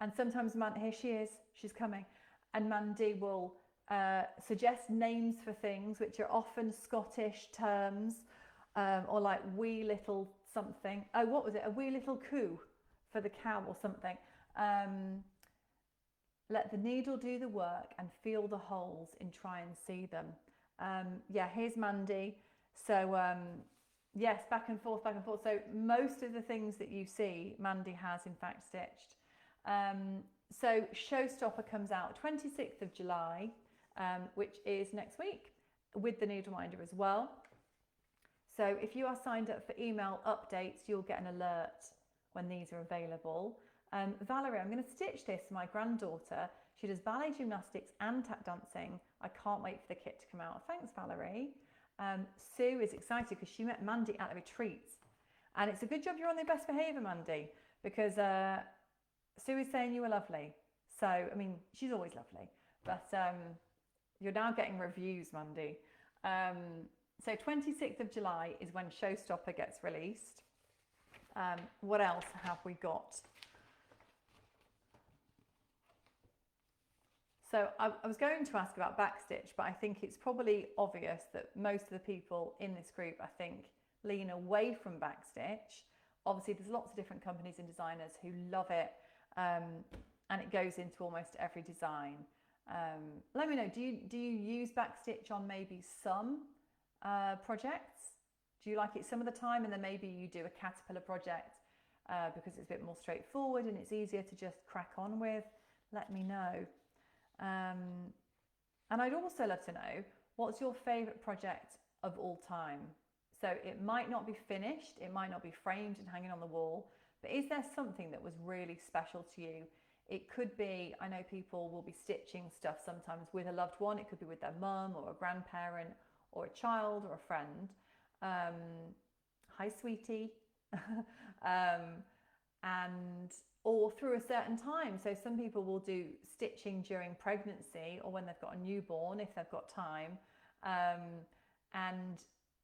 And sometimes, here she is, she's coming. And Mandy will suggest names for things, which are often Scottish terms, or like wee little something. Oh, what was it? A wee little coo for the cow or something. Let the needle do the work and feel the holes and try and see them. Yeah, here's Mandy. So yes, back and forth. So most of the things that you see, Mandy has in fact stitched. So Showstopper comes out 26th of July, which is next week, with the needle minder as well. So if you are signed up for email updates, you'll get an alert when these are available. Valerie, I'm going to stitch this for my granddaughter. She does ballet, gymnastics and tap dancing. I can't wait for the kit to come out. Thanks, Valerie. Sue is excited because she met Mandy at the retreat. And it's a good job you're on the best behaviour, Mandy, because Sue is saying you were lovely. So, I mean, she's always lovely. But you're now getting reviews, Mandy. So 26th of July is when Showstopper gets released. What else have we got? So I was going to ask about backstitch, but I think it's probably obvious that most of the people in this group, I think, lean away from backstitch. Obviously, there's lots of different companies and designers who love it, and it goes into almost every design. Let me know, do you use backstitch on maybe some projects? Do you like it some of the time, and then maybe you do a caterpillar project because it's a bit more straightforward and it's easier to just crack on with? Let me know. And I'd also love to know, what's your favourite project of all time? So it might not be finished, it might not be framed and hanging on the wall, but is there something that was really special to you? It could be, I know people will be stitching stuff sometimes with a loved one. It could be with their mum or a grandparent or a child or a friend. Hi, sweetie. Or through a certain time. So some people will do stitching during pregnancy or when they've got a newborn, if they've got time. And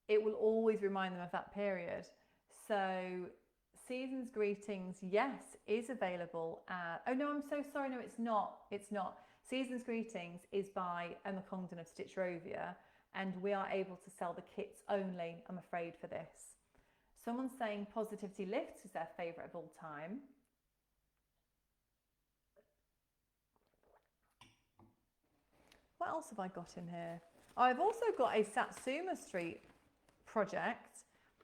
it will always remind them of that period. So Season's Greetings, yes, is available at, oh no, I'm so sorry, no, it's not. Season's Greetings is by Emma Congdon of Stitchrovia, and we are able to sell the kits only, I'm afraid, for this. Someone's saying Positivity Lifts is their favourite of all time. What else have I got in here? I've also got a Satsuma Street project.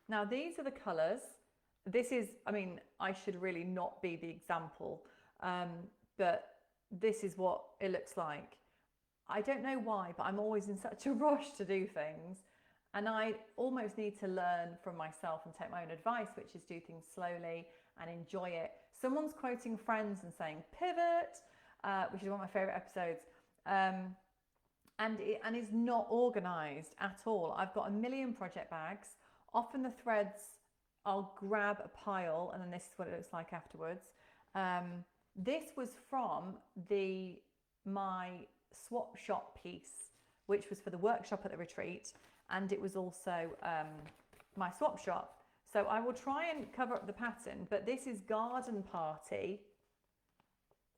Now these are the colours. This is, I mean, I should really not be the example, but this is what it looks like. I don't know why, but I'm always in such a rush to do things, and I almost need to learn from myself and take my own advice, which is do things slowly and enjoy it. Someone's quoting Friends and saying pivot, which is one of my favourite episodes. And is not organised at all. I've got a million project bags. Often the threads, I'll grab a pile, and then this is what it looks like afterwards. This was from my swap shop piece, which was for the workshop at the retreat, and it was also my swap shop. So I will try and cover up the pattern, but this is Garden Party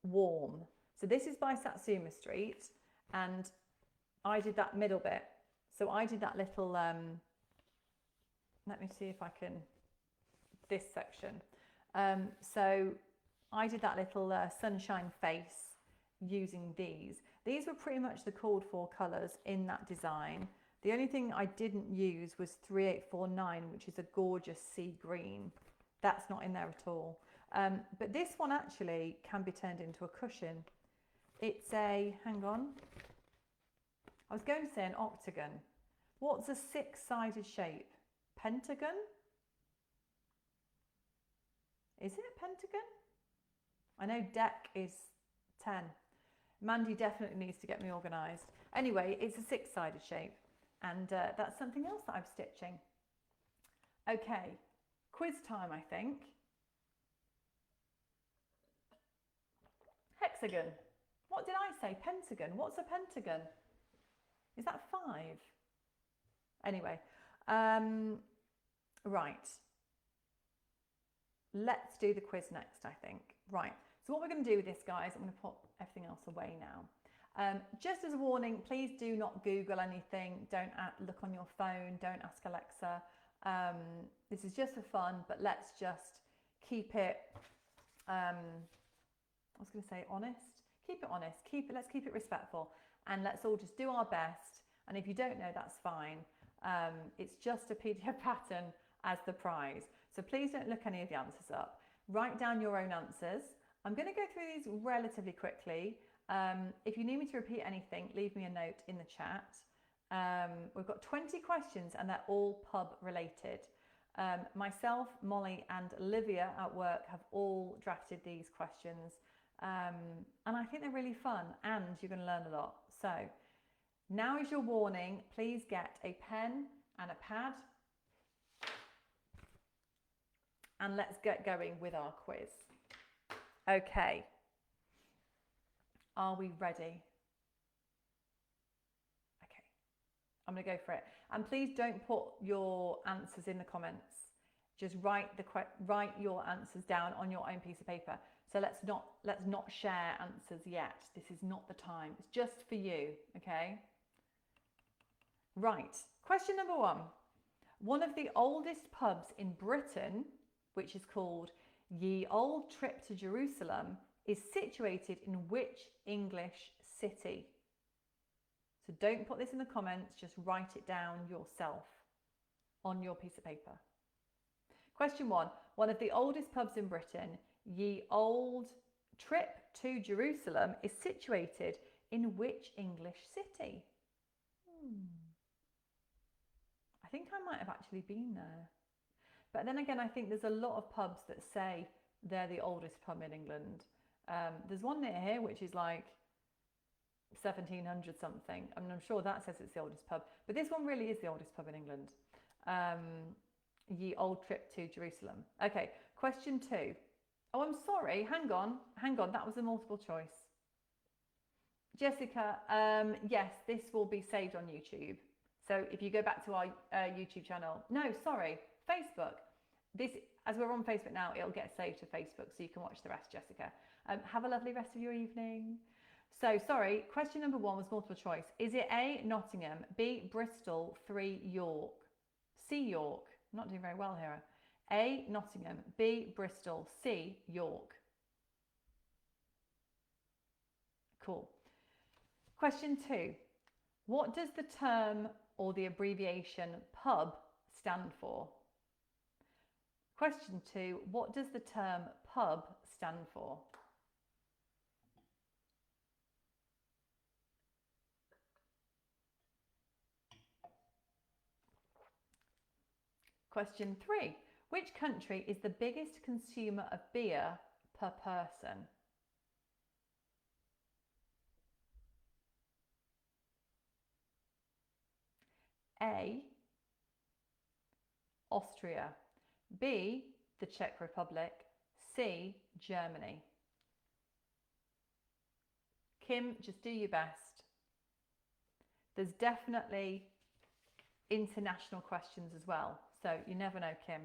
Warm. So this is by Satsuma Street, and I did that middle bit. So I did that little, let me see if I can, this section. So I did that little sunshine face using these. These were pretty much the called for colours in that design. The only thing I didn't use was 3849, which is a gorgeous sea green. That's not in there at all. But this one actually can be turned into a cushion. It's a, hang on. I was going to say an octagon. What's a six-sided shape? Pentagon? Is it a pentagon? I know deck is 10. Mandy definitely needs to get me organised. Anyway, it's a six-sided shape, and that's something else that I'm stitching. Okay, quiz time, I think. Hexagon. What did I say? Pentagon. What's a pentagon? Is that 5? Anyway, right. Let's do the quiz next, I think. Right, so what we're going to do with this, guys, I'm going to put everything else away now. Just as a warning, please do not Google anything. Don't look on your phone. Don't ask Alexa. This is just for fun, but let's just keep it, I was going to say honest. Keep it honest. Let's keep it respectful. And let's all just do our best. And if you don't know, that's fine. It's just a PDF pattern as the prize. So please don't look any of the answers up. Write down your own answers. I'm going to go through these relatively quickly. If you need me to repeat anything, leave me a note in the chat. We've got 20 questions and they're all pub related. Myself, Molly and Olivia at work have all drafted these questions. And I think they're really fun and you're going to learn a lot. So now is your warning. Please get a pen and a pad. And let's get going with our quiz. Okay. Are we ready? Okay. I'm going to go for it. And please don't put your answers in the comments. Just write your answers down on your own piece of paper. So let's not share answers yet. This is not the time. It's just for you, okay? Right. Question number 1. One of the oldest pubs in Britain, which is called Ye Old Trip to Jerusalem, is situated in which English city? So don't put this in the comments, just write it down yourself on your piece of paper. Question 1. One of the oldest pubs in Britain, Ye Old Trip to Jerusalem, is situated in which English city? I think I might have actually been there. But then again, I think there's a lot of pubs that say they're the oldest pub in England. There's one near here which is like 1700 something. I mean, I'm sure that says it's the oldest pub, but this one really is the oldest pub in England. Ye Old Trip to Jerusalem. Okay, question 2. Oh, I'm sorry, hang on, that was a multiple choice. Jessica, yes, this will be saved on YouTube. So if you go back to our YouTube channel, no, sorry, Facebook. This, as we're on Facebook now, it'll get saved to Facebook, so you can watch the rest, Jessica. Have a lovely rest of your evening. So, sorry, question number 1 was multiple choice. Is it A, Nottingham, B, Bristol, 3, York, C, York? I'm not doing very well here. A, Nottingham, B, Bristol, C, York. Cool. Question 2. What does the term or the abbreviation pub stand for? Question 2. What does the term pub stand for? Question 3. Which country is the biggest consumer of beer per person? A, Austria, B, the Czech Republic, C, Germany. Kim, just do your best. There's definitely international questions as well, so you never know, Kim.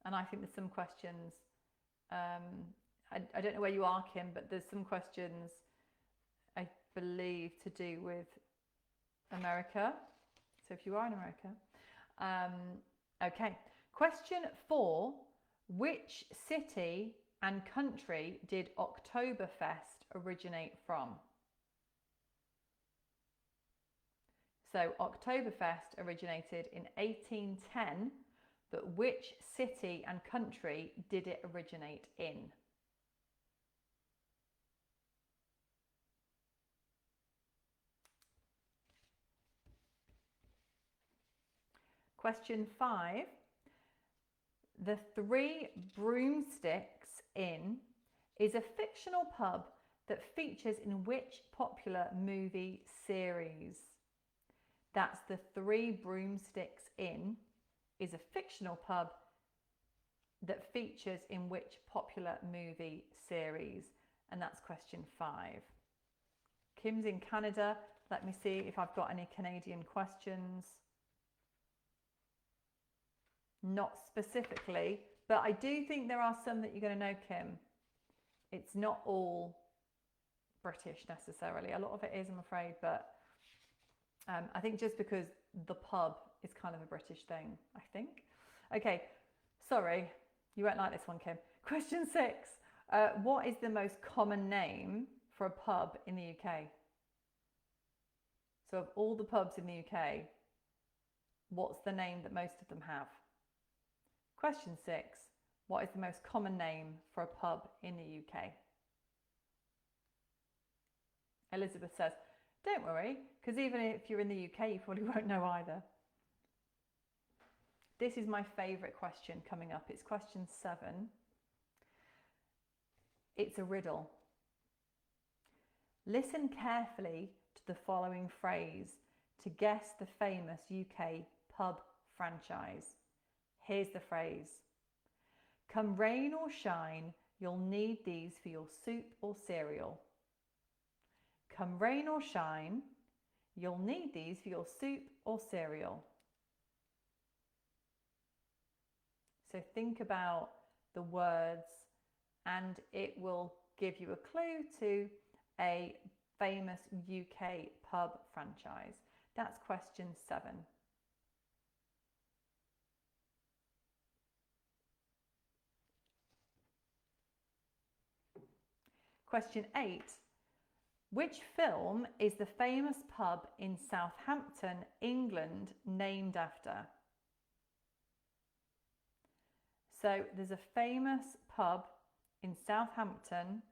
And I think there's some questions, I don't know where you are, Kim, but there's some questions I believe to do with America. So if you are in America. Okay, question 4. Which city and country did Oktoberfest originate from? So Oktoberfest originated in 1810, but which city and country did it originate in? Question 5. The Three Broomsticks Inn is a fictional pub that features in which popular movie series? That's the Three Broomsticks Inn is a fictional pub that features in which popular movie series? And that's question 5. Kim's in Canada. Let me see if I've got any Canadian questions. Not specifically, but I do think there are some that you're going to know, Kim. It's not all British necessarily. A lot of it is, I'm afraid, but I think just because the pub is kind of a British thing, I think. Okay, sorry, you won't like this one, Kim. Question 6. What is the most common name for a pub in the UK? So of all the pubs in the UK, what's the name that most of them have? Question 6. What is the most common name for a pub in the UK? Elizabeth says, don't worry, because even if you're in the UK, you probably won't know either. This is my favourite question coming up. It's question 7. It's a riddle. Listen carefully to the following phrase to guess the famous UK pub franchise. Here's the phrase. Come rain or shine, you'll need these for your soup or cereal. Come rain or shine, you'll need these for your soup or cereal. So think about the words and it will give you a clue to a famous UK pub franchise. That's question 7. Question 8. Which film is the famous pub in Southampton, England, named after? So there's a famous pub in Southampton,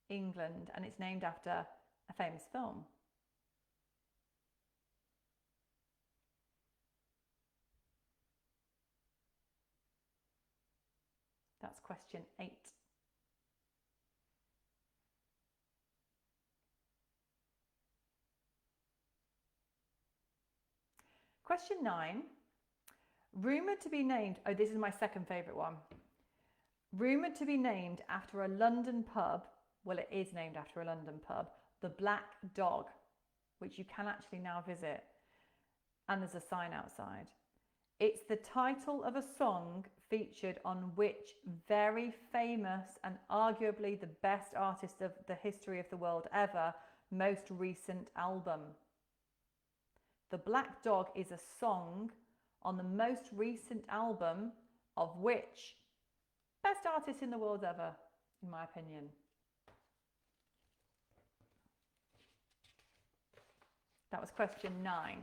England, and it's named after a famous film. That's question 8. Question 9. Rumoured to be named, oh, this is my second favourite one. Rumoured to be named after a London pub, well, it is named after a London pub, the Black Dog, which you can actually now visit, and there's a sign outside. It's the title of a song featured on which very famous and arguably the best artist of the history of the world ever, most recent album. The Black Dog is a song on the most recent album of which best artist in the world ever, in my opinion. That was question 9.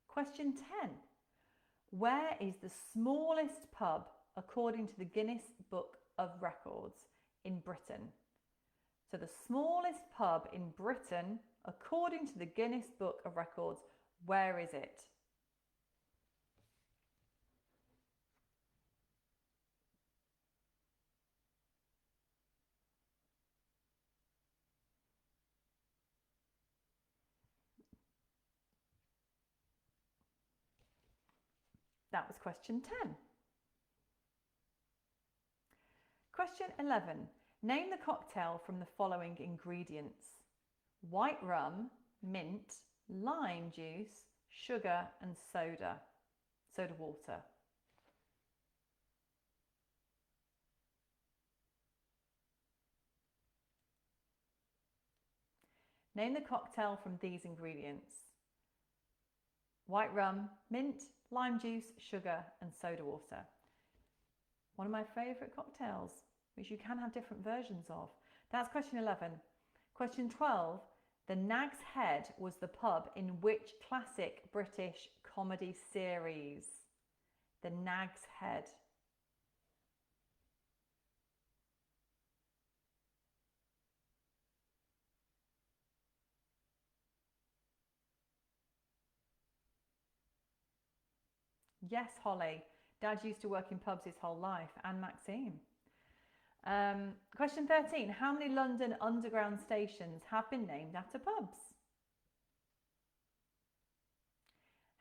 Question 10. Where is the smallest pub according to the Guinness Book of Records in Britain? So the smallest pub in Britain, according to the Guinness Book of Records, where is it? That was question 10. Question 11. Name the cocktail from the following ingredients: white rum, mint, lime juice, sugar and soda water. Name the cocktail from these ingredients: white rum, mint, lime juice, sugar and soda water. One of my favourite cocktails, which you can have different versions of. That's question 11. Question 12. The Nag's Head was the pub in which classic British comedy series? The Nag's Head. Yes, Holly. Dad used to work in pubs his whole life, and Maxine. Question 13. How many London Underground stations have been named after pubs?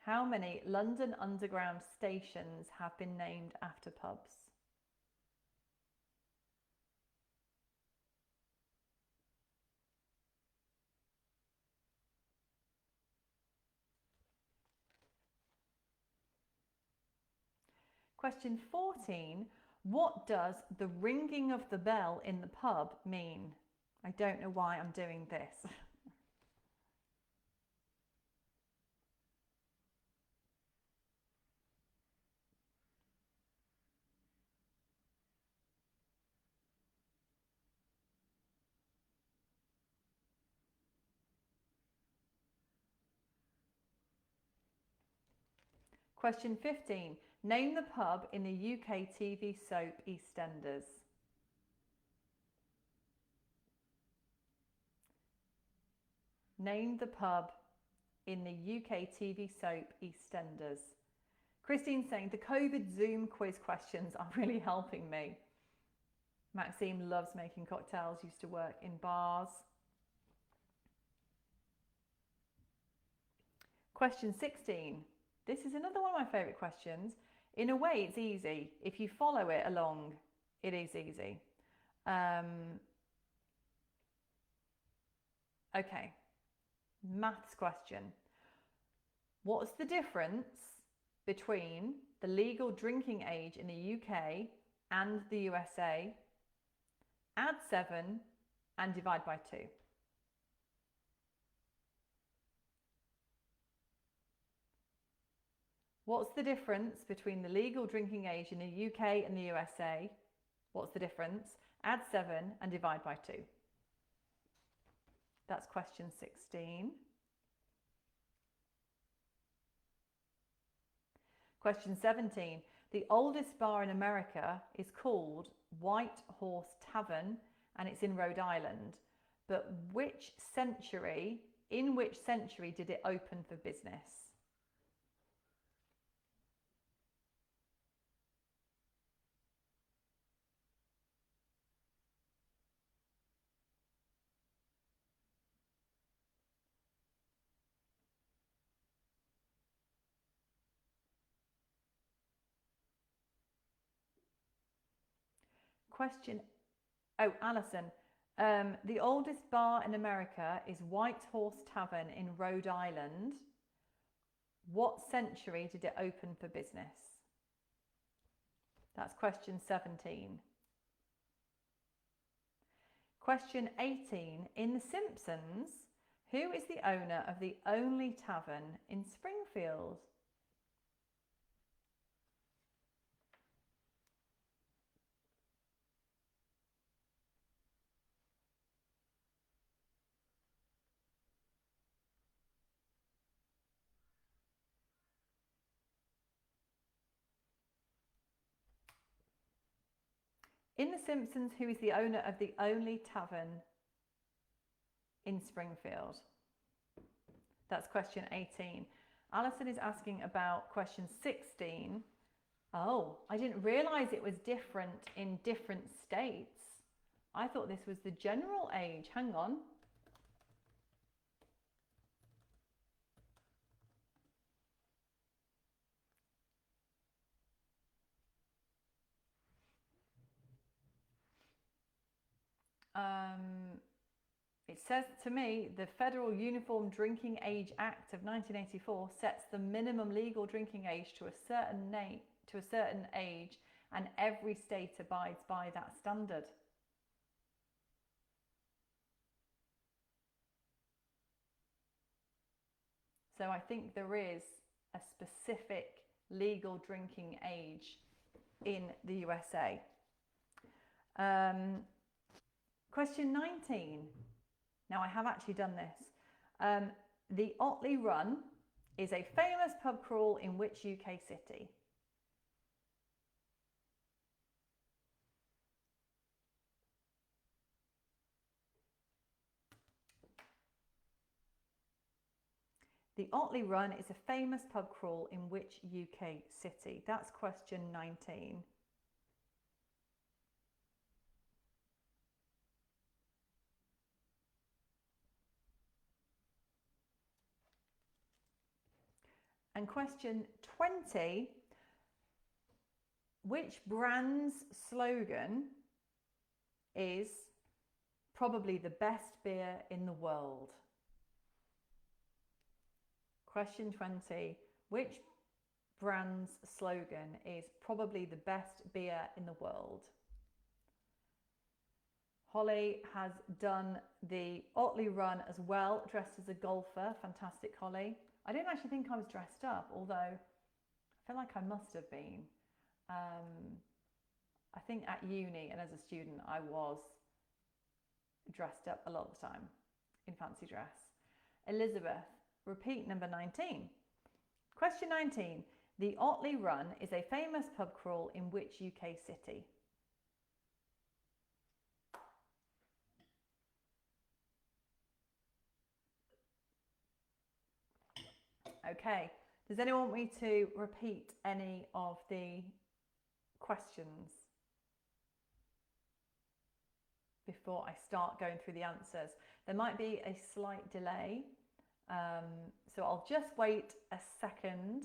How many London Underground stations have been named after pubs? Question 14. What does the ringing of the bell in the pub mean? I don't know why I'm doing this. Question 15. Name the pub in the UK TV soap EastEnders. Name the pub in the UK TV soap EastEnders. Christine's saying the COVID Zoom quiz questions are really helping me. Maxime loves making cocktails, used to work in bars. Question 16. This is another one of my favourite questions. In a way, it's easy. If you follow it along, it is easy. Okay, maths question. What's the difference between the legal drinking age in the UK and the USA? Add 7 and divide by 2. What's the difference between the legal drinking age in the UK and the USA? What's the difference? Add 7 and divide by 2. That's question 16. Question 17. The oldest bar in America is called White Horse Tavern and it's in Rhode Island. But in which century did it open for business? Question, oh, Alison. The oldest bar in America is White Horse Tavern in Rhode Island. What century did it open for business? That's question 17. Question 18. In The Simpsons, who is the owner of the only tavern in Springfield? In The Simpsons, who is the owner of the only tavern in Springfield? That's question 18. Alison is asking about question 16. Oh, I didn't realise it was different in different states. I thought this was the general age. Hang on. It says to me, the Federal Uniform Drinking Age Act of 1984 sets the minimum legal drinking age to a certain age, and every state abides by that standard. So I think there is a specific legal drinking age in the USA. Question 19. Now I have actually done this. The Otley Run is a famous pub crawl in which UK city? The Otley Run is a famous pub crawl in which UK city? That's question 19. And question 20, which brand's slogan is probably the best beer in the world? Question 20, which brand's slogan is probably the best beer in the world? Holly has done the Otley Run as well, dressed as a golfer. Fantastic, Holly. I didn't actually think I was dressed up, although I feel like I must have been. I think at uni and as a student, I was dressed up a lot of the time in fancy dress. Elizabeth, repeat number 19. Question 19. The Otley Run is a famous pub crawl in which UK city? Okay, does anyone want me to repeat any of the questions before I start going through the answers? There might be a slight delay, so I'll just wait a second.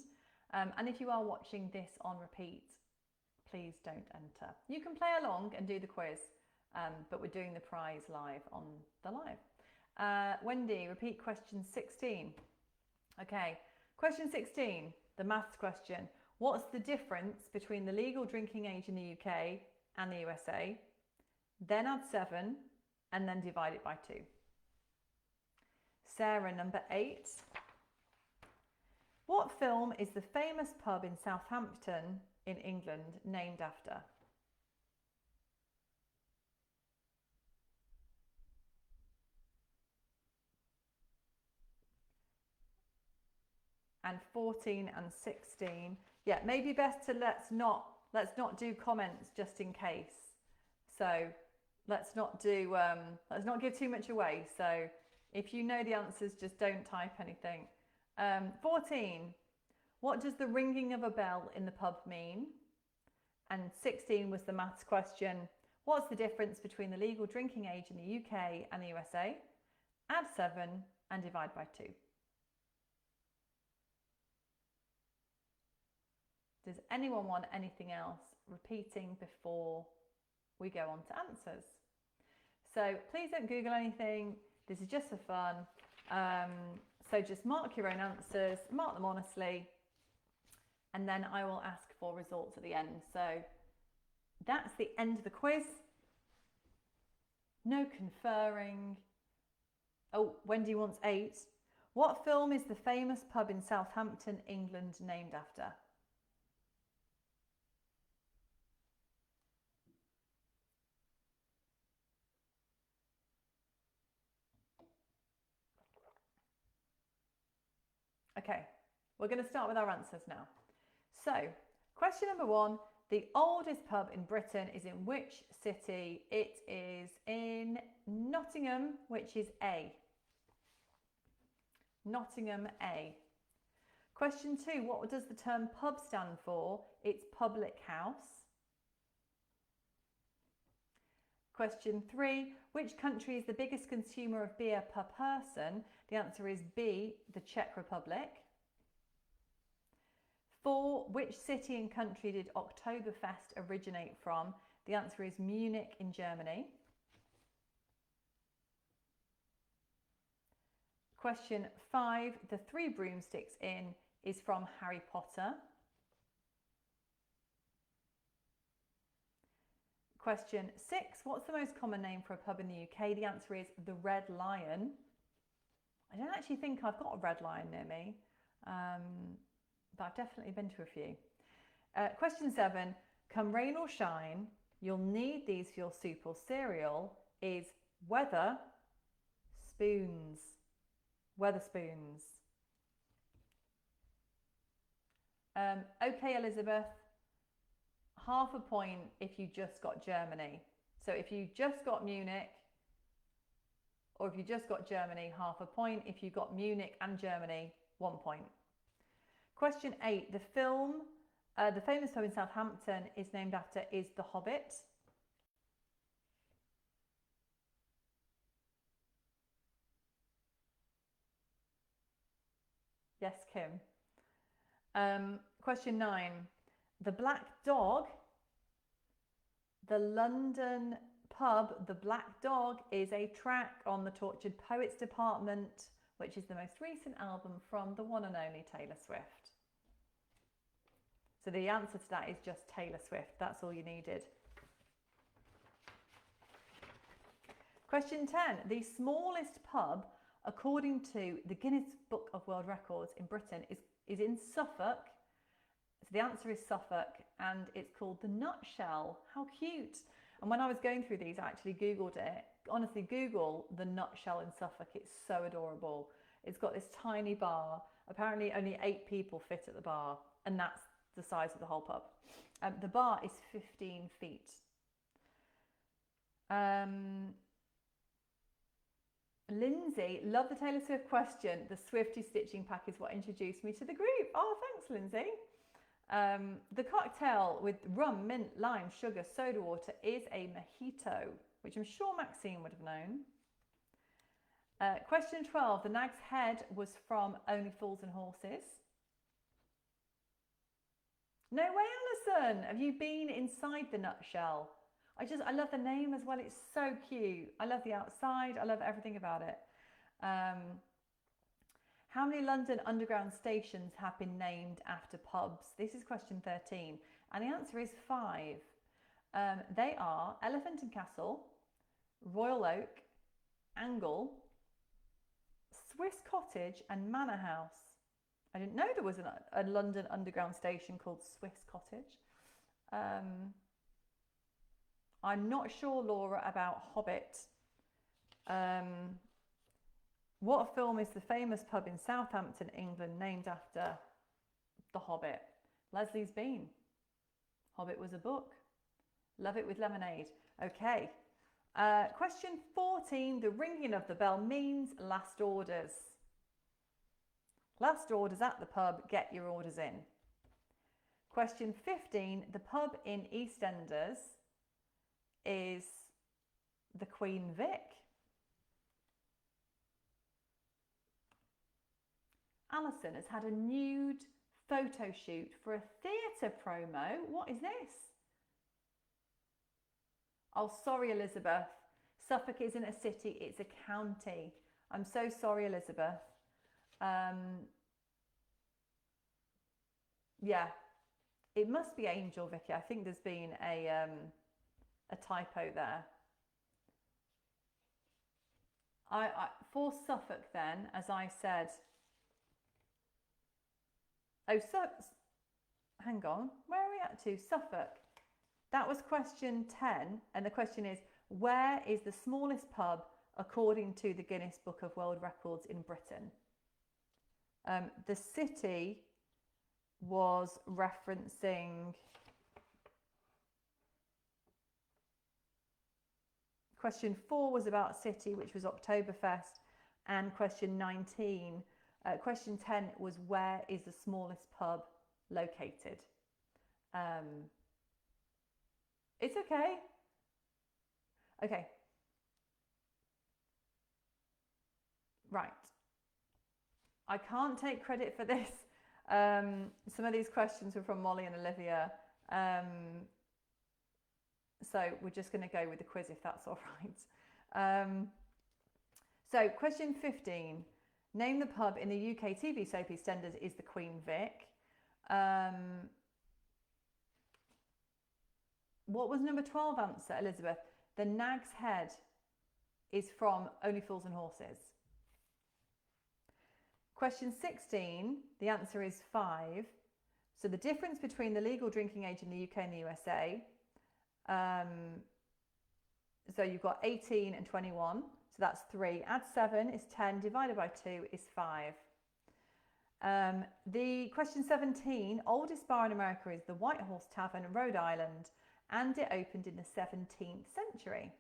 And if you are watching this on repeat, please don't enter. You can play along and do the quiz, but we're doing the prize live on the live. Wendy, repeat question 16. Okay, question 16, the maths question. What's the difference between the legal drinking age in the UK and the USA? Then add 7 and then divide it by 2. Sarah, number 8. What film is the famous pub in Southampton in England named after? And 14 and 16. Yeah, maybe best to let's not do comments just in case. So let's not give too much away. So if you know the answers, just don't type anything. 14. What does the ringing of a bell in the pub mean? And 16 was the maths question. What's the difference between the legal drinking age in the UK and the USA? Add 7 and divide by 2. Does anyone want anything else repeating before we go on to answers? So please don't Google anything. This is just for fun. So just mark your own answers, mark them honestly, and then I will ask for results at the end. So that's the end of the quiz. No conferring. Oh, Wendy wants 8. What film is the famous pub in Southampton, England named after? Okay, we're going to start with our answers now. So, question number 1, the oldest pub in Britain is in which city? It is in Nottingham, which is A. Nottingham A. Question 2, what does the term pub stand for? It's public house. Question 3, which country is the biggest consumer of beer per person? The answer is B, the Czech Republic. 4, which city and country did Oktoberfest originate from? The answer is Munich in Germany. Question 5, the 3 broomsticks in is from Harry Potter. Question 6, what's the most common name for a pub in the UK? The answer is the Red Lion. I don't actually think I've got a Red Lion near me, but I've definitely been to a few. Question 7, come rain or shine, you'll need these for your soup or cereal, is weather spoons. Weatherspoons. Okay, Elizabeth. Half a point if you just got Germany. So if you just got Munich, or if you just got Germany, half a point. If you got Munich and Germany, 1 point. Question 8, the famous pub in Southampton is named after is The Hobbit. Yes, Kim. Question 9, the Black Dog, the London pub, the Black Dog is a track on the Tortured Poets Department, which is the most recent album from the one and only Taylor Swift. So the answer to that is just Taylor Swift. That's all you needed. Question 10. The smallest pub, according to the Guinness Book of World Records in Britain, is in Suffolk. So the answer is Suffolk, and it's called the Nutshell. How cute. And when I was going through these, I actually Googled it. Honestly, Google the Nutshell in Suffolk. It's so adorable. It's got this tiny bar. Apparently only 8 people fit at the bar, and that's the size of the whole pub. The bar is 15 feet. Lindsay, love the Taylor Swift question. The Swifty stitching pack is what introduced me to the group. Oh, thanks, Lindsay. The cocktail with rum, mint, lime, sugar, soda water is a mojito, which I'm sure Maxine would have known. Question 12. The Nag's Head was from Only Fools and Horses. No way, Alison. Have you been inside the nutshell? I love the name as well. It's so cute. I love the outside. I love everything about it. How many London Underground stations have been named after pubs? This is question 13. And the answer is 5. They are Elephant and Castle, Royal Oak, Angle, Swiss Cottage and Manor House. I didn't know there was a London Underground station called Swiss Cottage. I'm not sure, Laura, about Hobbit. What film is the famous pub in Southampton, England, named after The Hobbit? Leslie's Bean. Hobbit was a book. Love it with lemonade. Okay. Question 14. The ringing of the bell means last orders. Last orders at the pub. Get your orders in. Question 15. The pub in EastEnders is the Queen Vic. Alison has had a nude photo shoot for a theatre promo. What is this? Oh, sorry, Elizabeth. Suffolk isn't a city, it's a county. I'm so sorry, Elizabeth. Yeah, it must be Angel, Vicky. I think there's been a typo there. For Suffolk then, as I said, hang on, where are we at to? Suffolk. That was question 10, and the question is, where is the smallest pub according to the Guinness Book of World Records in Britain? The city was referencing question 4 was about city, which was Oktoberfest, and question 19. Question 10 was where is the smallest pub located? It's okay. Okay. Right. I can't take credit for this. Some of these questions were from Molly and Olivia. So we're just going to go with the quiz if that's all right. So question 15. Name the pub in the UK TV soap EastEnders is the Queen Vic. What was number 12 answer, Elizabeth? The Nag's Head is from Only Fools and Horses. Question 16, the answer is 5. So the difference between the legal drinking age in the UK and the USA. So you've got 18 and 21. So that's 3. Add 7 is 10. Divided by 2 is 5. The question 17, oldest bar in America is the White Horse Tavern in Rhode Island, and it opened in the 17th century.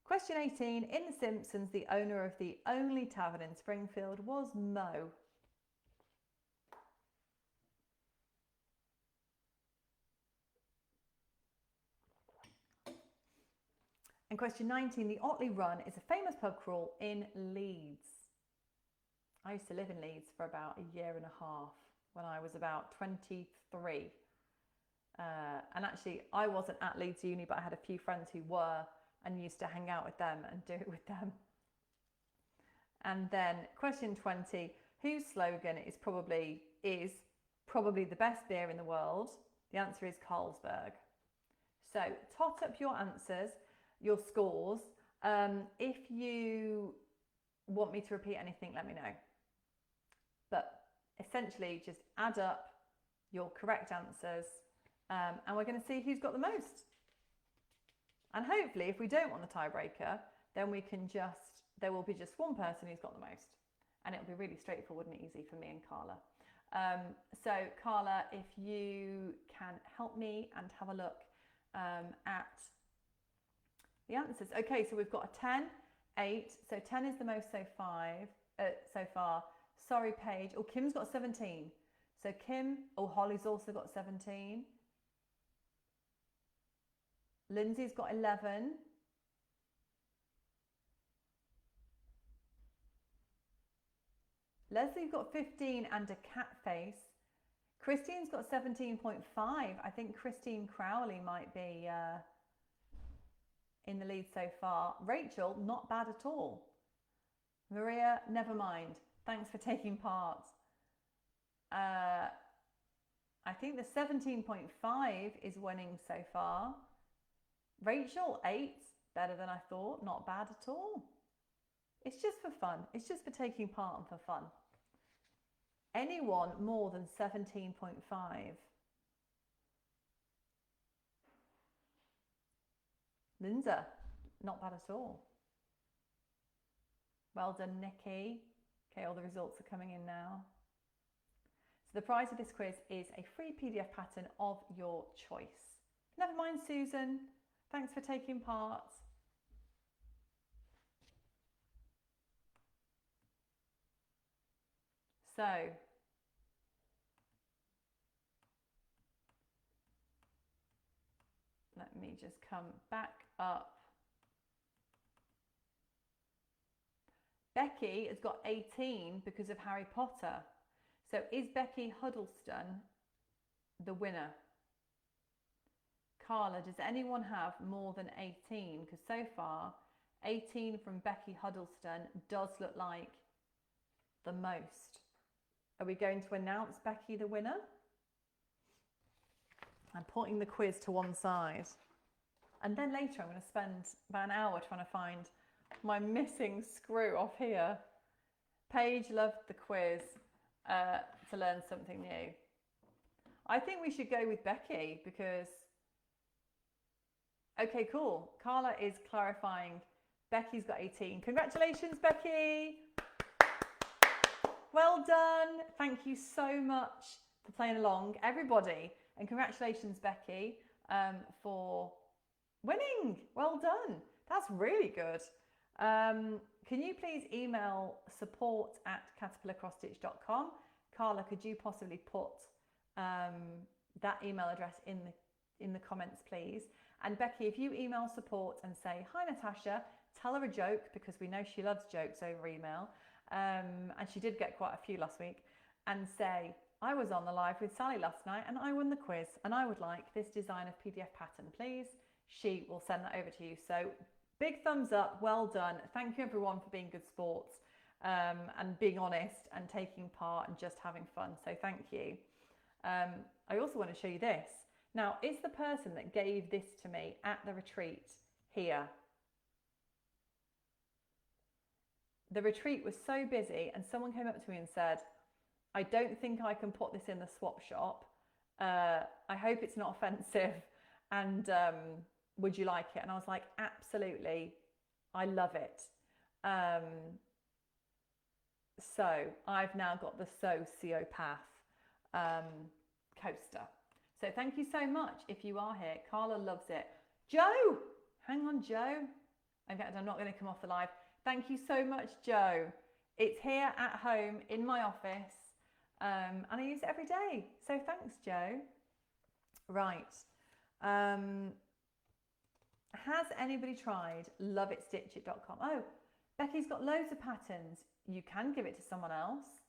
Question 18, in The Simpsons, the owner of the only tavern in Springfield was Moe. And question 19, the Otley Run is a famous pub crawl in Leeds. I used to live in Leeds for about a year and a half when I was about 23. And actually, I wasn't at Leeds Uni, but I had a few friends who were and used to hang out with them and do it with them. And then question 20, whose slogan is probably the best beer in the world? The answer is Carlsberg. So tot up your answers, your scores. If you want me to repeat anything, let me know. But essentially, just add up your correct answers, and we're going to see who's got the most. And hopefully, if we don't want the tiebreaker, then there will be just one person who's got the most. And it'll be really straightforward and easy for me and Carla. So Carla, if you can help me and have a look at the answers. Okay, so we've got a 10, 8. So 10 is the most so far. Sorry, Paige. Oh, Kim's got 17. So Holly's also got 17. Lindsay's got 11. Leslie's got 15 and a cat face. Christine's got 17.5. I think Christine Crowley might be in the lead so far. Rachel, not bad at all. Maria, never mind. Thanks for taking part. I think the 17.5 is winning so far. Rachel, 8. Better than I thought. Not bad at all. It's just for fun. It's just for taking part and for fun. Anyone more than 17.5? Linda, not bad at all. Well done, Nikki. Okay, all the results are coming in now. So the prize of this quiz is a free PDF pattern of your choice. Never mind, Susan. Thanks for taking part. So, let me just come back up. Becky has got 18 because of Harry Potter. So is Becky Huddleston the winner? Carla, does anyone have more than 18? Because so far, 18 from Becky Huddleston does look like the most. Are we going to announce Becky the winner? I'm putting the quiz to one side. And then later I'm going to spend about an hour trying to find my missing screw off here. Paige loved the quiz to learn something new. I think we should go with Becky because... Okay, cool. Carla is clarifying Becky's got 18. Congratulations, Becky. Well done. Thank you so much for playing along, everybody. And congratulations, Becky, for winning. Well done. That's really good. Can you please email support@caterpillarcrossstitch.com? Carla, could you possibly put that email address in the comments, please? And Becky, if you email support and say, hi, Natasha, tell her a joke because we know she loves jokes over email. And she did get quite a few last week. And say, I was on the live with Sally last night and I won the quiz and I would like this design of PDF pattern, please. She will send that over to you. So big thumbs up. Well done. Thank you, everyone, for being good sports and being honest and taking part and just having fun. So thank you. I also want to show you this. Now, is the person that gave this to me at the retreat here? The retreat was so busy and someone came up to me and said, I don't think I can put this in the swap shop. I hope it's not offensive and would you like it? And I was like, absolutely, I love it. So I've now got the Sociopath coaster. So thank you so much if you are here. Carla loves it. Joe, hang on, Joe. In fact, I'm not going to come off the live. Thank you so much, Joe. It's here at home in my office and I use it every day. So thanks, Joe. Right. Has anybody tried loveitstitchit.com? Oh, Becky's got loads of patterns. You can give it to someone else.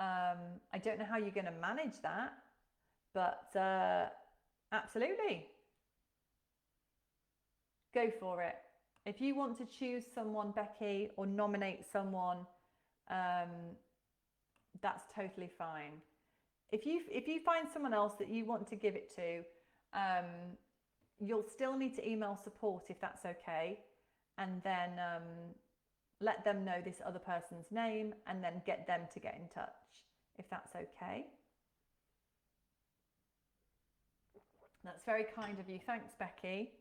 I don't know how you're going to manage that, but absolutely. Go for it. If you want to choose someone, Becky, or nominate someone, that's totally fine. If you find someone else that you want to give it to, you'll still need to email support if that's okay, and then let them know this other person's name and then get them to get in touch if that's okay. That's very kind of you. Thanks, Becky.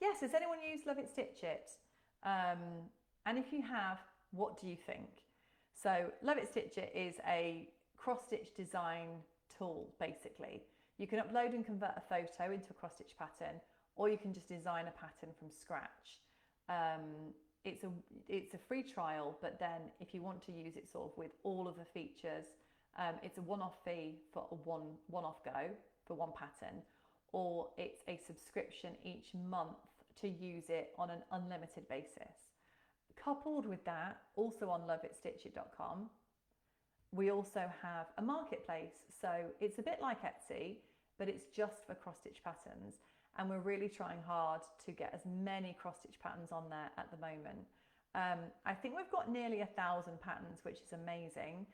Yes, has anyone used Love It Stitch It? And if you have, what do you think? So Love It Stitch It is a cross-stitch design tool, basically. You can upload and convert a photo into a cross-stitch pattern, or you can just design a pattern from scratch. It's a free trial, but then if you want to use it sort of with all of the features, it's a one-off fee for a one-off go for one pattern, or it's a subscription each month to use it on an unlimited basis. coupled with that, also on loveitstitchit.com, we also have a marketplace. So it's a bit like Etsy, but it's just for cross stitch patterns. And we're really trying hard to get as many cross stitch patterns on there at the moment. I think we've got nearly 1,000 patterns, which is amazing.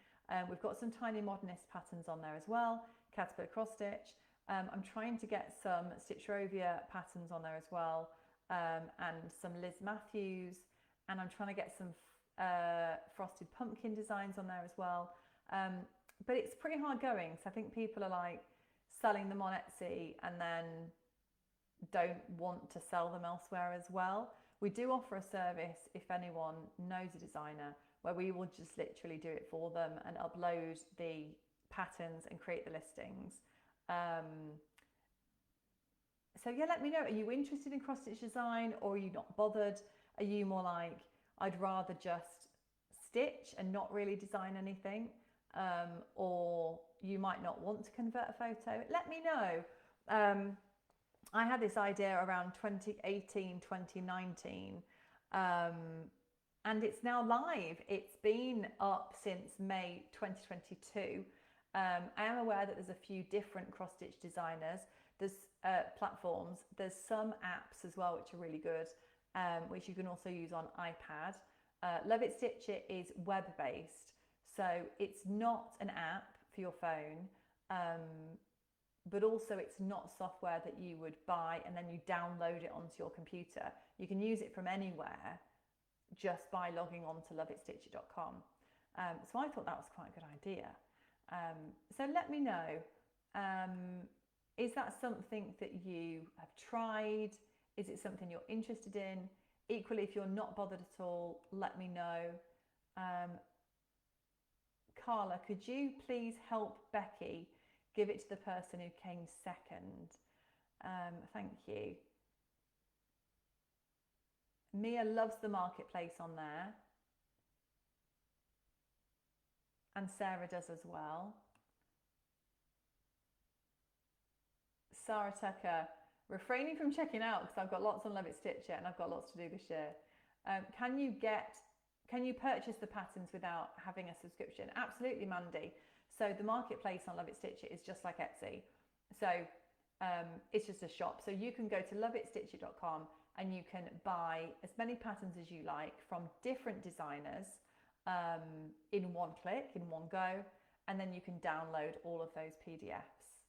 We've got some tiny modernist patterns on there as well, caterpillar cross stitch. I'm trying to get some Stitch Rovia patterns on there as well, and some Liz Matthews, and I'm trying to get some frosted pumpkin designs on there as well. But it's pretty hard going, so I think people are like selling them on Etsy and then don't want to sell them elsewhere as well. We do offer a service, if anyone knows a designer, where we will just literally do it for them and upload the patterns and create the listings. So yeah, let me know. Are you interested in cross stitch design, or are you not bothered? Are you more like, I'd rather just stitch and not really design anything? Or you might not want to convert a photo? Let me know. I had this idea around 2018, 2019, and it's now live. It's been up since May 2022. I am aware that there's a few different cross stitch designers. There's platforms. There's some apps as well, which are really good, which you can also use on iPad. Love It Stitch It is web-based, so it's not an app for your phone, but also it's not software that you would buy and then you download it onto your computer. You can use it from anywhere just by logging on to loveitstitchit.com. So I thought that was quite a good idea. So let me know, is that something that you have tried? Is it something you're interested in? Equally, if you're not bothered at all, let me know. Carla, could you please help Becky give it to the person who came second? Thank you. Mia loves the marketplace on there. And Sarah does as well. Sarah Tucker, refraining from checking out because I've got lots on Love It Stitch It and I've got lots to do this year. Can you purchase the patterns without having a subscription? Absolutely, Mandy. So the marketplace on Love It Stitch It is just like Etsy. So it's just a shop. So you can go to loveitstitchit.com and you can buy as many patterns as you like from different designers in one click, in one go, and then you can download all of those PDFs.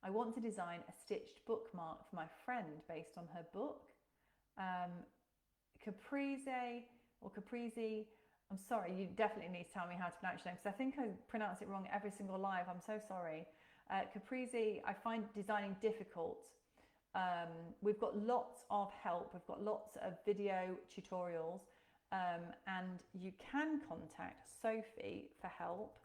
I want to design a stitched bookmark for my friend based on her book. Caprizi, I'm sorry, you definitely need to tell me how to pronounce your name because I think I pronounce it wrong every single live. I'm so sorry. Caprizi, I find designing difficult. We've got lots of help. We've got lots of video tutorials, and you can contact Sophie for help,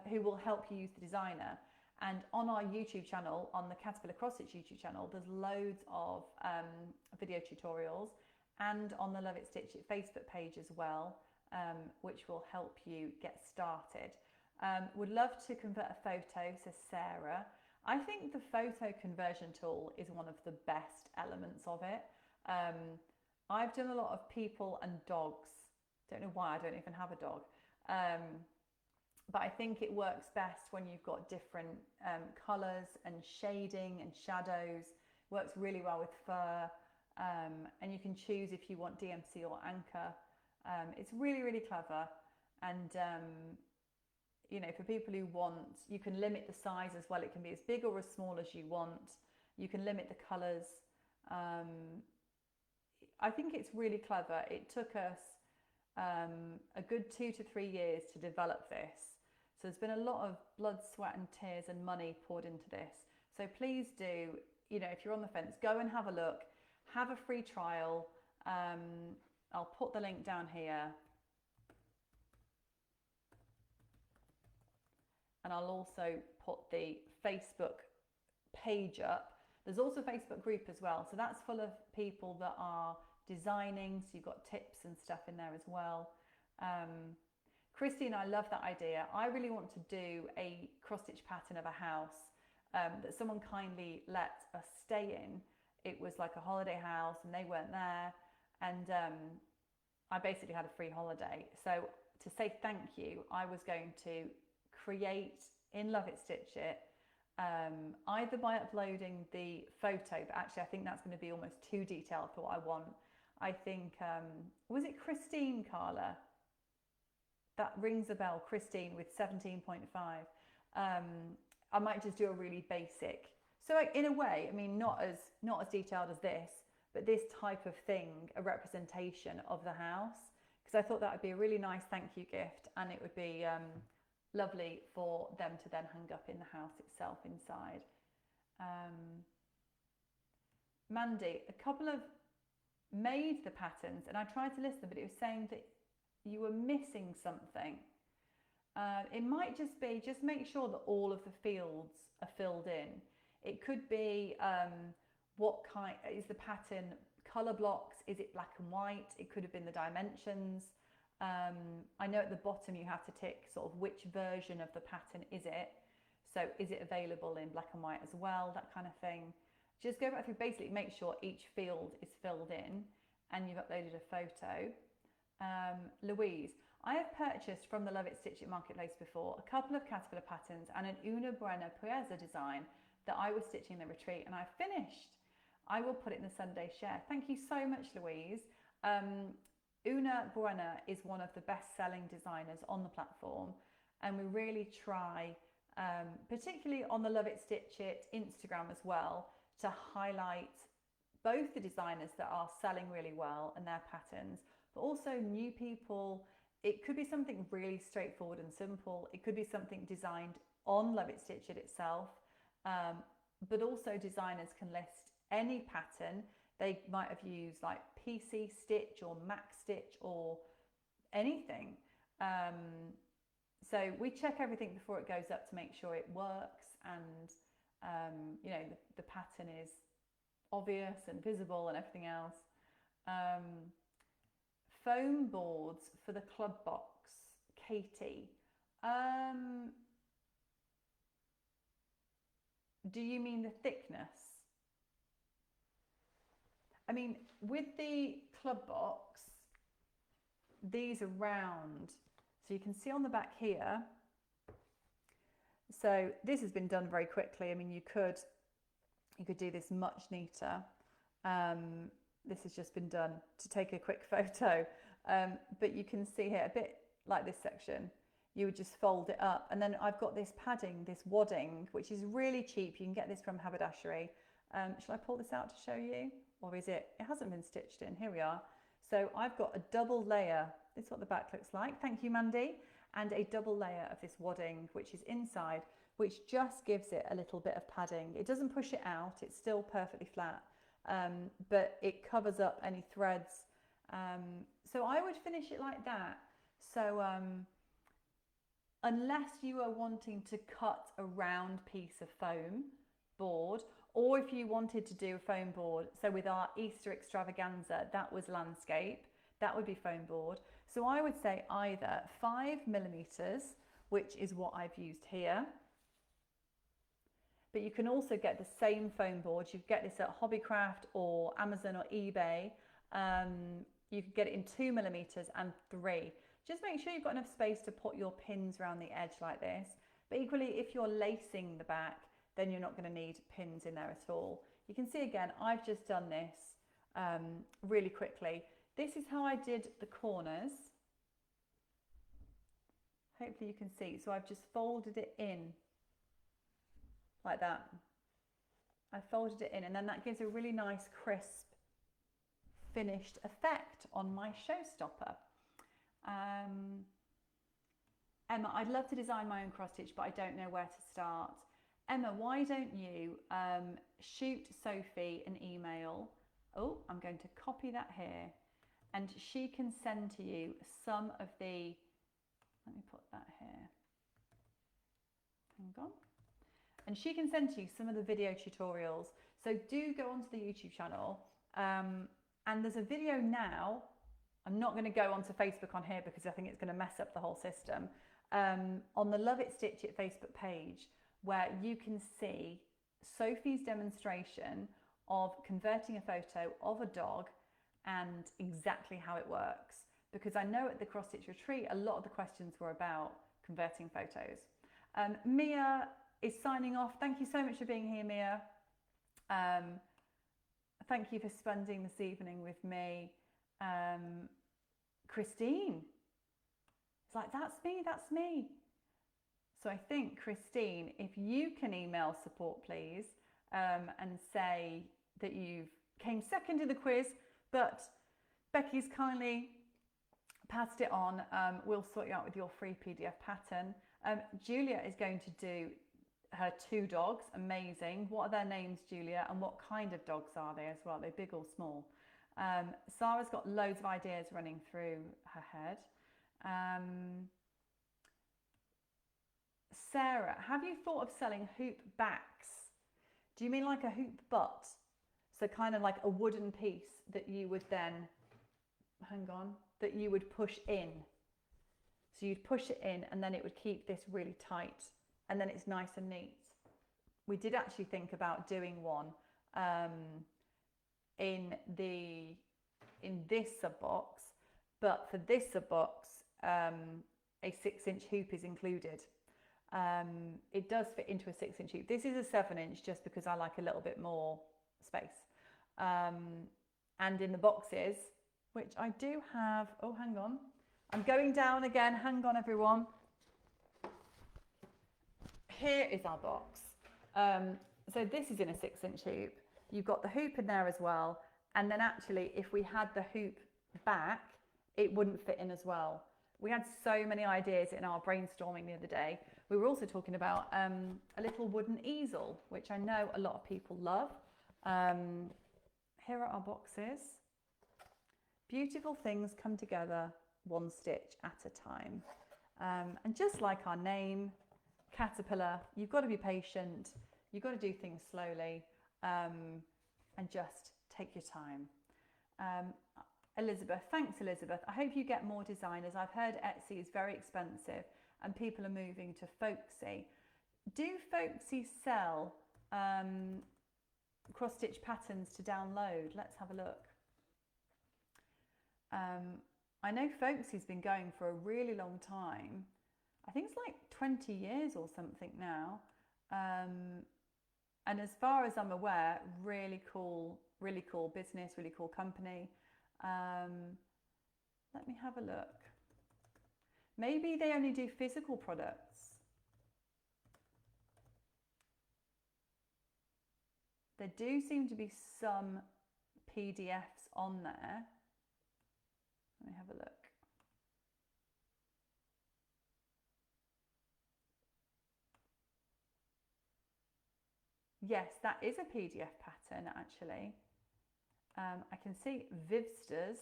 who will help you use the designer. And on our YouTube channel, on the Caterpillar Cross Stitch YouTube channel, there's loads of video tutorials, and on the Love It Stitch It Facebook page as well, which will help you get started. Would love to convert a photo, says Sarah. I think the photo conversion tool is one of the best elements of it. I've done a lot of people and dogs. Don't know why, I don't even have a dog. But I think it works best when you've got different colours and shading and shadows. Works really well with fur, and you can choose if you want DMC or anchor. It's really, really clever, and you know, for people who want, you can limit the size as well. It can be as big or as small as you want. You can limit the colours. I think it's really clever. It took us a good 2 to 3 years to develop this. So there's been a lot of blood, sweat and tears and money poured into this. So please do, you know, if you're on the fence, go and have a look. Have a free trial. I'll put the link down here. And I'll also put the Facebook page up. There's also a Facebook group as well. So that's full of people that are designing. So you've got tips and stuff in there as well. Christine, I love that idea. I really want to do a cross stitch pattern of a house that someone kindly let us stay it was like a holiday house and they weren't there, and I basically had a free holiday. So to say thank you, I was going to create in Love It Stitch It, either by uploading the photo, but actually I think that's going to be almost too detailed for what I want. I think, was it Christine, Carla? That rings a bell, Christine with 17.5. I might just do a really basic. So like, in a way, I mean, not as detailed as this, but this type of thing, a representation of the house, because I thought that would be a really nice thank you gift, and it would be lovely for them to then hang up in the house itself inside. Mandy, a couple of made the patterns and I tried to list them, but it was saying that you were missing something. It might just be, just make sure that all of the fields are filled in. It could be what kind is the pattern, color blocks, is it black and white? It could have been the dimensions. I know at the bottom you have to tick sort of which version of the pattern is it. So is it available in black and white as well, that kind of thing. Just go back through, basically make sure each field is filled in and you've uploaded a photo. Louise, I have purchased from the Love It Stitch It marketplace before a couple of caterpillar patterns and an Una Brenner Pueza design that I was stitching in the retreat, and I finished. I will put it in the Sunday share. Thank you so much, Louise. Una Brenner is one of the best-selling designers on the platform, and we really try, particularly on the Love It Stitch It Instagram as well, to highlight both the designers that are selling really well and their patterns, but also new people. It could be something really straightforward and simple. It could be something designed on Love It Stitch It itself, but also designers can list any pattern. They might have used like PC Stitch or Mac Stitch or anything. So we check everything before it goes up to make sure it works, and you know, the pattern is obvious and visible and everything else. Foam boards for the club box, Katie. Do you mean the thickness? I mean, with the club box, these are round. So you can see on the back here. So this has been done very quickly. I mean, you could do this much neater. This has just been done to take a quick photo. But you can see here, a bit like this section, you would just fold it up. And then I've got this padding, this wadding, which is really cheap. You can get this from Haberdashery. Shall I pull this out to show you? Or is it hasn't been stitched in? Here we are. So I've got a double layer. This is what the back looks like. Thank you, Mandy. And a double layer of this wadding, which is inside, which just gives it a little bit of padding. It doesn't push it out. It's still perfectly flat, but it covers up any threads. So I would finish it like that. So unless you are wanting to cut a round piece of foam board, or if you wanted to do a foam board, so with our Easter extravaganza, that was landscape, that would be foam board. So I would say either 5mm, which is what I've used here, but you can also get the same foam board. You can get this at Hobbycraft or Amazon or eBay. You can get it in 2mm and 3. Just make sure you've got enough space to put your pins around the edge like this. But equally, if you're lacing the back, then you're not going to need pins in there at all. You can see again, I've just done this really quickly. This is how I did the corners. Hopefully you can see. So I've just folded it in like that. I folded it in, and then that gives a really nice crisp finished effect on my showstopper. Emma, I'd love to design my own cross stitch, but I don't know where to start. Emma, why don't you shoot Sophie an email? Oh, I'm going to copy that here, and she can send to you some of the, let me put that here, hang on, and she can send to you some of the video tutorials. So do go onto the YouTube channel, and there's a video now. I'm not going to go onto Facebook on here because I think it's going to mess up the whole system. On the Love It Stitch It Facebook page, where you can see Sophie's demonstration of converting a photo of a dog and exactly how it works. Because I know at the cross stitch retreat, a lot of the questions were about converting photos. Mia is signing off. Thank you so much for being here, Mia. Thank you for spending this evening with me. Christine, it's like, that's me, that's me. So I think, Christine, if you can email support, please, and say that you've came second in the quiz, but Becky's kindly passed it on. We'll sort you out with your free PDF pattern. Julia is going to do her 2 dogs. Amazing. What are their names, Julia? And what kind of dogs are they as well? Are they big or small? Sarah's got loads of ideas running through her head. Sarah, have you thought of selling hoop backs? Do you mean like a hoop butt? So kind of like a wooden piece that you would then, that you would push in. So you'd push it in and then it would keep this really tight and then it's nice and neat. We did actually think about doing one in this sub box, but for this sub box, a 6-inch hoop is included. It does fit into a 6-inch hoop. This is a 7-inch just because I like a little bit more space. And in the boxes, which I do have, oh, hang on. I'm going down again. Hang on, everyone. Here is our box. So this is in a 6-inch hoop. You've got the hoop in there as well. And then actually, if we had the hoop back, it wouldn't fit in as well. We had so many ideas in our brainstorming the other day. We were also talking about a little wooden easel, which I know a lot of people love. Here are our boxes. Beautiful things come together 1 stitch at a time. And just like our name, Caterpillar, you've got to be patient. You've got to do things slowly and just take your time. Elizabeth, thanks Elizabeth. I hope you get more designers. I've heard Etsy is very expensive and people are moving to Folksy. Do Folksy sell cross-stitch patterns to download? Let's have a look. I know Folksy's been going for a really long time. I think it's like 20 years or something now. And as far as I'm aware, really cool business, really cool company. Let me have a look. Maybe they only do physical products. There do seem to be some PDFs on there. Let me have a look. Yes, that is a PDF pattern actually. I can see Vivsta's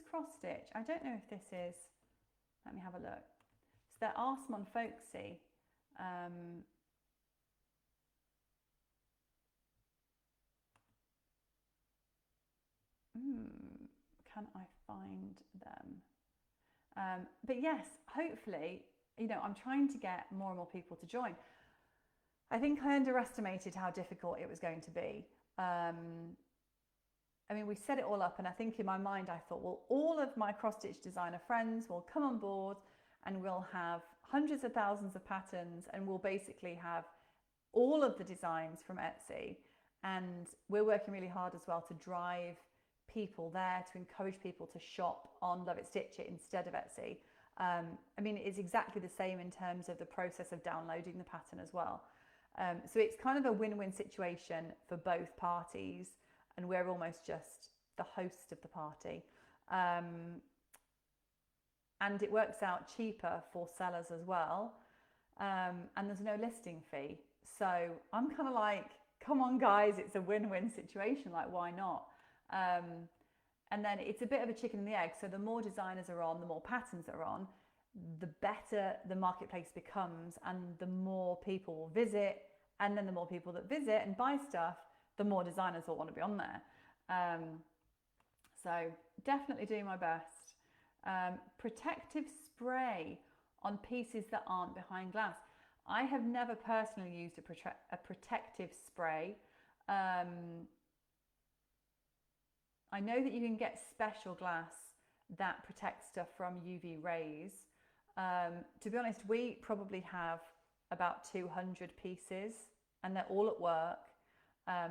cross stitch. I don't know if this is, let me have a look. So they're Arsmon Folksy. Can I find them? But yes, hopefully, you know, I'm trying to get more and more people to join. I think I underestimated how difficult it was going to be. I mean, we set it all up and I think in my mind, I thought, well, all of my cross-stitch designer friends will come on board and we'll have hundreds of thousands of patterns and we'll basically have all of the designs from Etsy. And we're working really hard as well to drive people there, to encourage people to shop on Love It Stitch It instead of Etsy. I mean, it's exactly the same in terms of the process of downloading the pattern as well. So it's kind of a win-win situation for both parties and we're almost just the host of the party. And it works out cheaper for sellers as well. And there's no listing fee. So I'm kind of like, come on guys, it's a win-win situation, like why not? And then it's a bit of a chicken and the egg. So the more designers are on, the more patterns are on, the better the marketplace becomes and the more people will visit. And then the more people that visit and buy stuff, the more designers will want to be on there. So definitely doing my best. Protective spray on pieces that aren't behind glass. I have never personally used a protective spray. I know that you can get special glass that protects stuff from UV rays. To be honest, we probably have about 200 pieces, and they're all at work.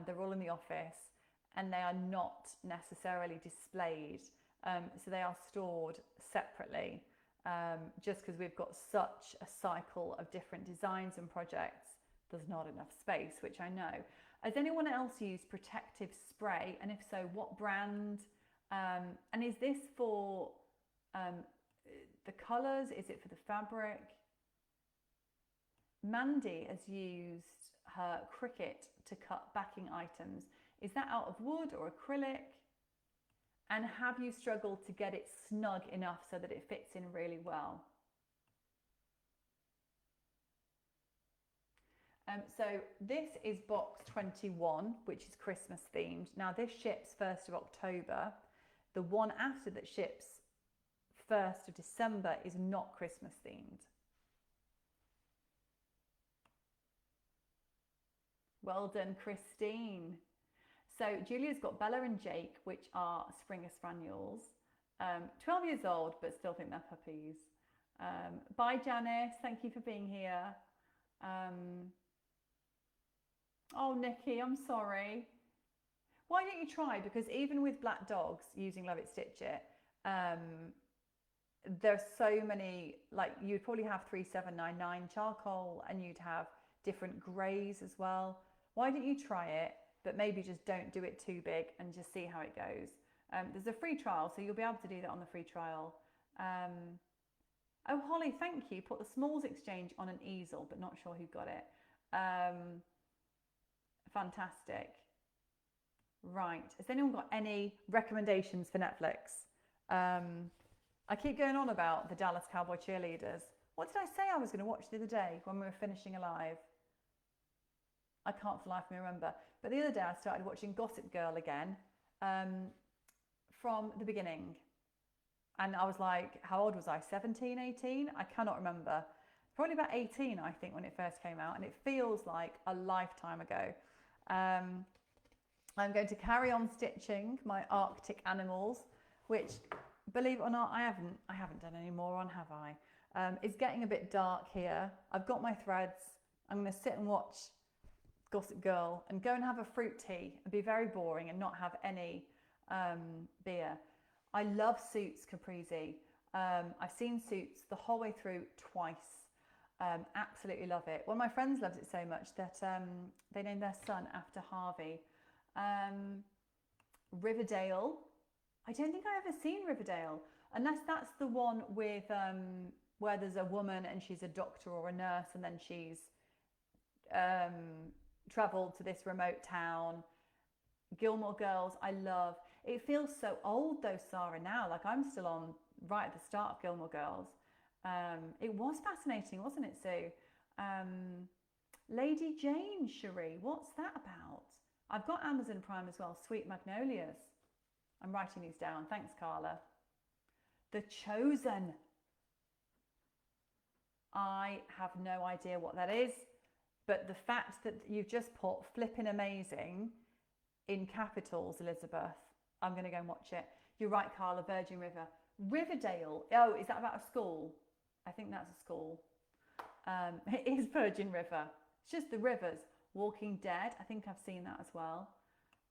They're all in the office, and they are not necessarily displayed. So they are stored separately, just because we've got such a cycle of different designs and projects. There's not enough space, which I know. Has anyone else used protective spray? And if so, what brand? And is this for the colours? Is it for the fabric? Mandy has used her Cricut to cut backing items. Is that out of wood or acrylic? And have you struggled to get it snug enough so that it fits in really well? So this is box 21, which is Christmas themed. Now this ships 1st of October. The one after that ships 1st of December is not Christmas themed. Well done, Christine. So Julia's got Bella and Jake, which are Springer Spaniels. 12 years old, but still think they're puppies. Bye, Janice. Thank you for being here. Oh, Nikki, I'm sorry. Why don't you try? Because even with black dogs using Love It Stitch It, there's so many, like you'd probably have 3799 charcoal, and you'd have different greys as well. Why don't you try it, but maybe just don't do it too big and just see how it goes. There's a free trial, so you'll be able to do that on the free trial. Oh, Holly, thank you. Put the Smalls Exchange on an easel, but not sure who got it. Fantastic. Right, has anyone got any recommendations for Netflix? I keep going on about the Dallas Cowboy Cheerleaders. What did I say I was going to watch the other day when we were finishing Alive? I can't for the life of me remember. But the other day I started watching Gossip Girl again, from the beginning. And I was like, how old was I? 17, 18? I cannot remember. Probably about 18, I think, when it first came out. And it feels like a lifetime ago. I'm going to carry on stitching my Arctic animals, which, believe it or not, I haven't done any more on, have I? It's getting a bit dark here. I've got my threads. I'm going to sit and watch Gossip Girl and go and have a fruit tea and be very boring and not have any beer. I love Suits, Caprizi. I've seen Suits the whole way through twice. Absolutely love it. One of my friends loves it so much that they named their son after Harvey. Riverdale. I don't think I've ever seen Riverdale, unless that's the one with where there's a woman and she's a doctor or a nurse, and then she's travelled to this remote town. Gilmore Girls, I love. It feels so old though, Sarah, now. Like I'm still on right at the start of Gilmore Girls. It was fascinating, wasn't it, Sue? Lady Jane, Cherie, what's that about? I've got Amazon Prime as well, Sweet Magnolias. I'm writing these down. Thanks, Carla. The Chosen. I have no idea what that is, but the fact that you've just put flipping amazing in capitals, Elizabeth, I'm going to go and watch it. You're right, Carla, Virgin River. Riverdale. Oh, is that about a school? I think that's a school. It is Virgin River. It's just the rivers. Walking Dead. I think I've seen that as well.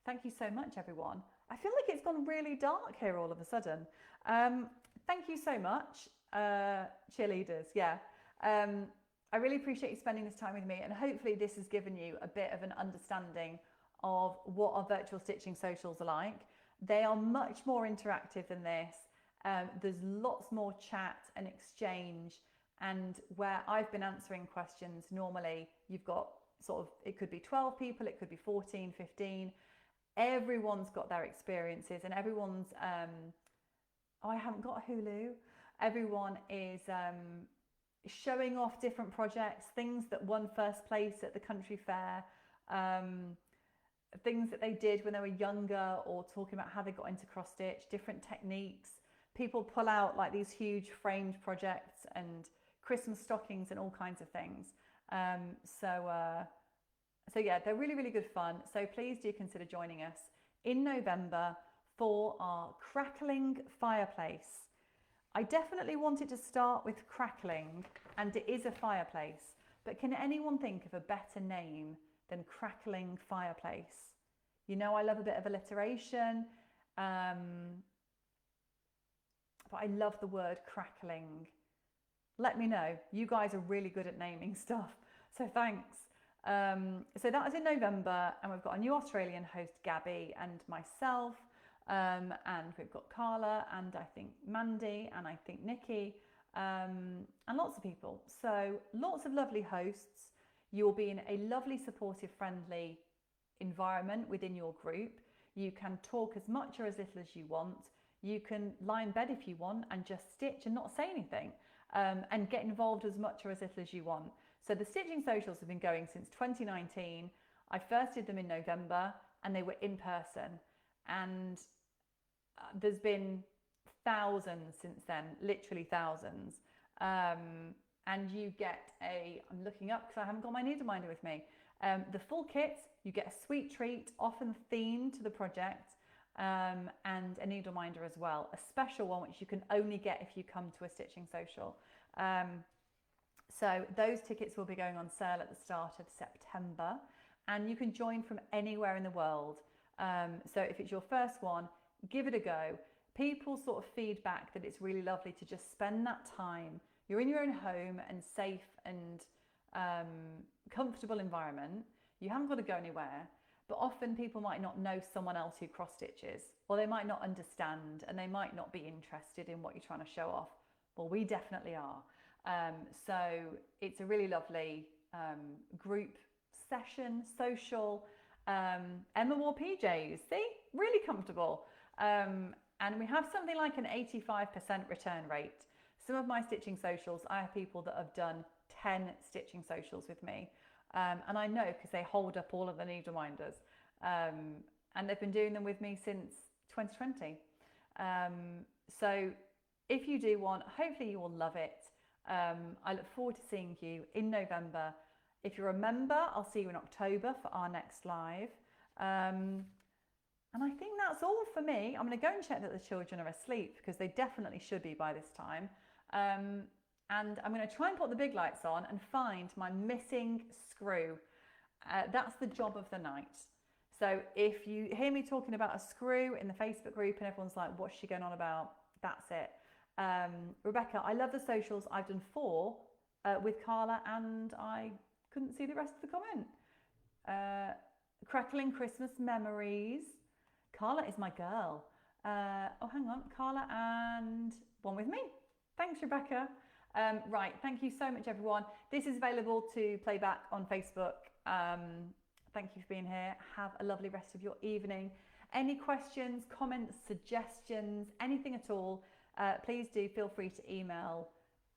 Thank you so much, everyone. I feel like it's gone really dark here all of a sudden. Thank you so much, cheerleaders. Yeah. I really appreciate you spending this time with me, and hopefully this has given you a bit of an understanding of what our virtual stitching socials are like. They are much more interactive than this. There's lots more chat and exchange, and where I've been answering questions, normally you've got sort of, it could be 12 people, it could be 14, 15. Everyone's got their experiences, and everyone's, oh, I haven't got a Hulu. Everyone is showing off different projects, things that won first place at the country fair, things that they did when they were younger, or talking about how they got into cross stitch, different techniques. People pull out like these huge framed projects and Christmas stockings and all kinds of things. So So yeah, they're really, really good fun. So please do consider joining us in November for our crackling fireplace. I definitely wanted to start with crackling, and it is a fireplace, but can anyone think of a better name than crackling fireplace? You know, I love a bit of alliteration, but I love the word crackling. Let me know. You guys are really good at naming stuff, so thanks. So that was in November, and we've got a new Australian host, Gabby, and myself, and we've got Carla, and I think Mandy, and I think Nikki, and lots of people. So lots of lovely hosts. You'll be in a lovely, supportive, friendly environment within your group. You can talk as much or as little as you want. You can lie in bed if you want and just stitch and not say anything, and get involved as much or as little as you want. So the stitching socials have been going since 2019. I first did them in November, and they were in person, and there's been thousands since then, literally thousands. And you get I'm looking up because I haven't got my needle minder with me. The full kit, you get a sweet treat, often themed to the project, and a needle minder as well, a special one which you can only get if you come to a stitching social. So those tickets will be going on sale at the start of September, and you can join from anywhere in the world. So if it's your first one, give it a go. People sort of feedback that it's really lovely to just spend that time. You're in your own home and safe and comfortable environment. You haven't got to go anywhere, but often people might not know someone else who cross stitches, or they might not understand, and they might not be interested in what you're trying to show off. Well, we definitely are. So it's a really lovely group session, social. Emma wore PJs, see, really comfortable. And we have something like an 85% return rate. Some of my stitching socials, I have people that have done 10 stitching socials with me. And I know because they hold up all of the needle minders. And they've been doing them with me since 2020. So if you do one, hopefully you will love it. I look forward to seeing you in November. If you're a member, I'll see you in October for our next live. And I think that's all for me. I'm going to go and check that the children are asleep, because they definitely should be by this time. And I'm going to try and put the big lights on and find my missing screw. That's the job of the night. So if you hear me talking about a screw in the Facebook group and everyone's like, what's she going on about? That's it. Rebecca, I love the socials. I've done 4 with Carla, and I couldn't see the rest of the comment. Crackling Christmas memories. Carla is my girl. Oh, hang on. Carla and one with me. Thanks, Rebecca. Right. Thank you so much, everyone. This is available to play back on Facebook. Thank you for being here. Have a lovely rest of your evening. Any questions, comments, suggestions, anything at all, please do feel free to email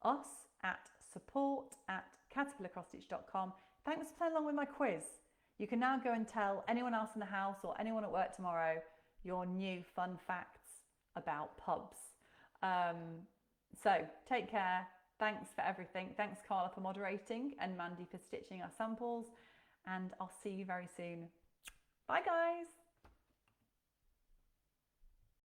us at support@caterpillarcrossstitch.com. Thanks for playing along with my quiz. You can now go and tell anyone else in the house or anyone at work tomorrow your new fun facts about pubs. So take care. Thanks for everything. Thanks, Carla, for moderating, and Mandy for stitching our samples. And I'll see you very soon. Bye, guys.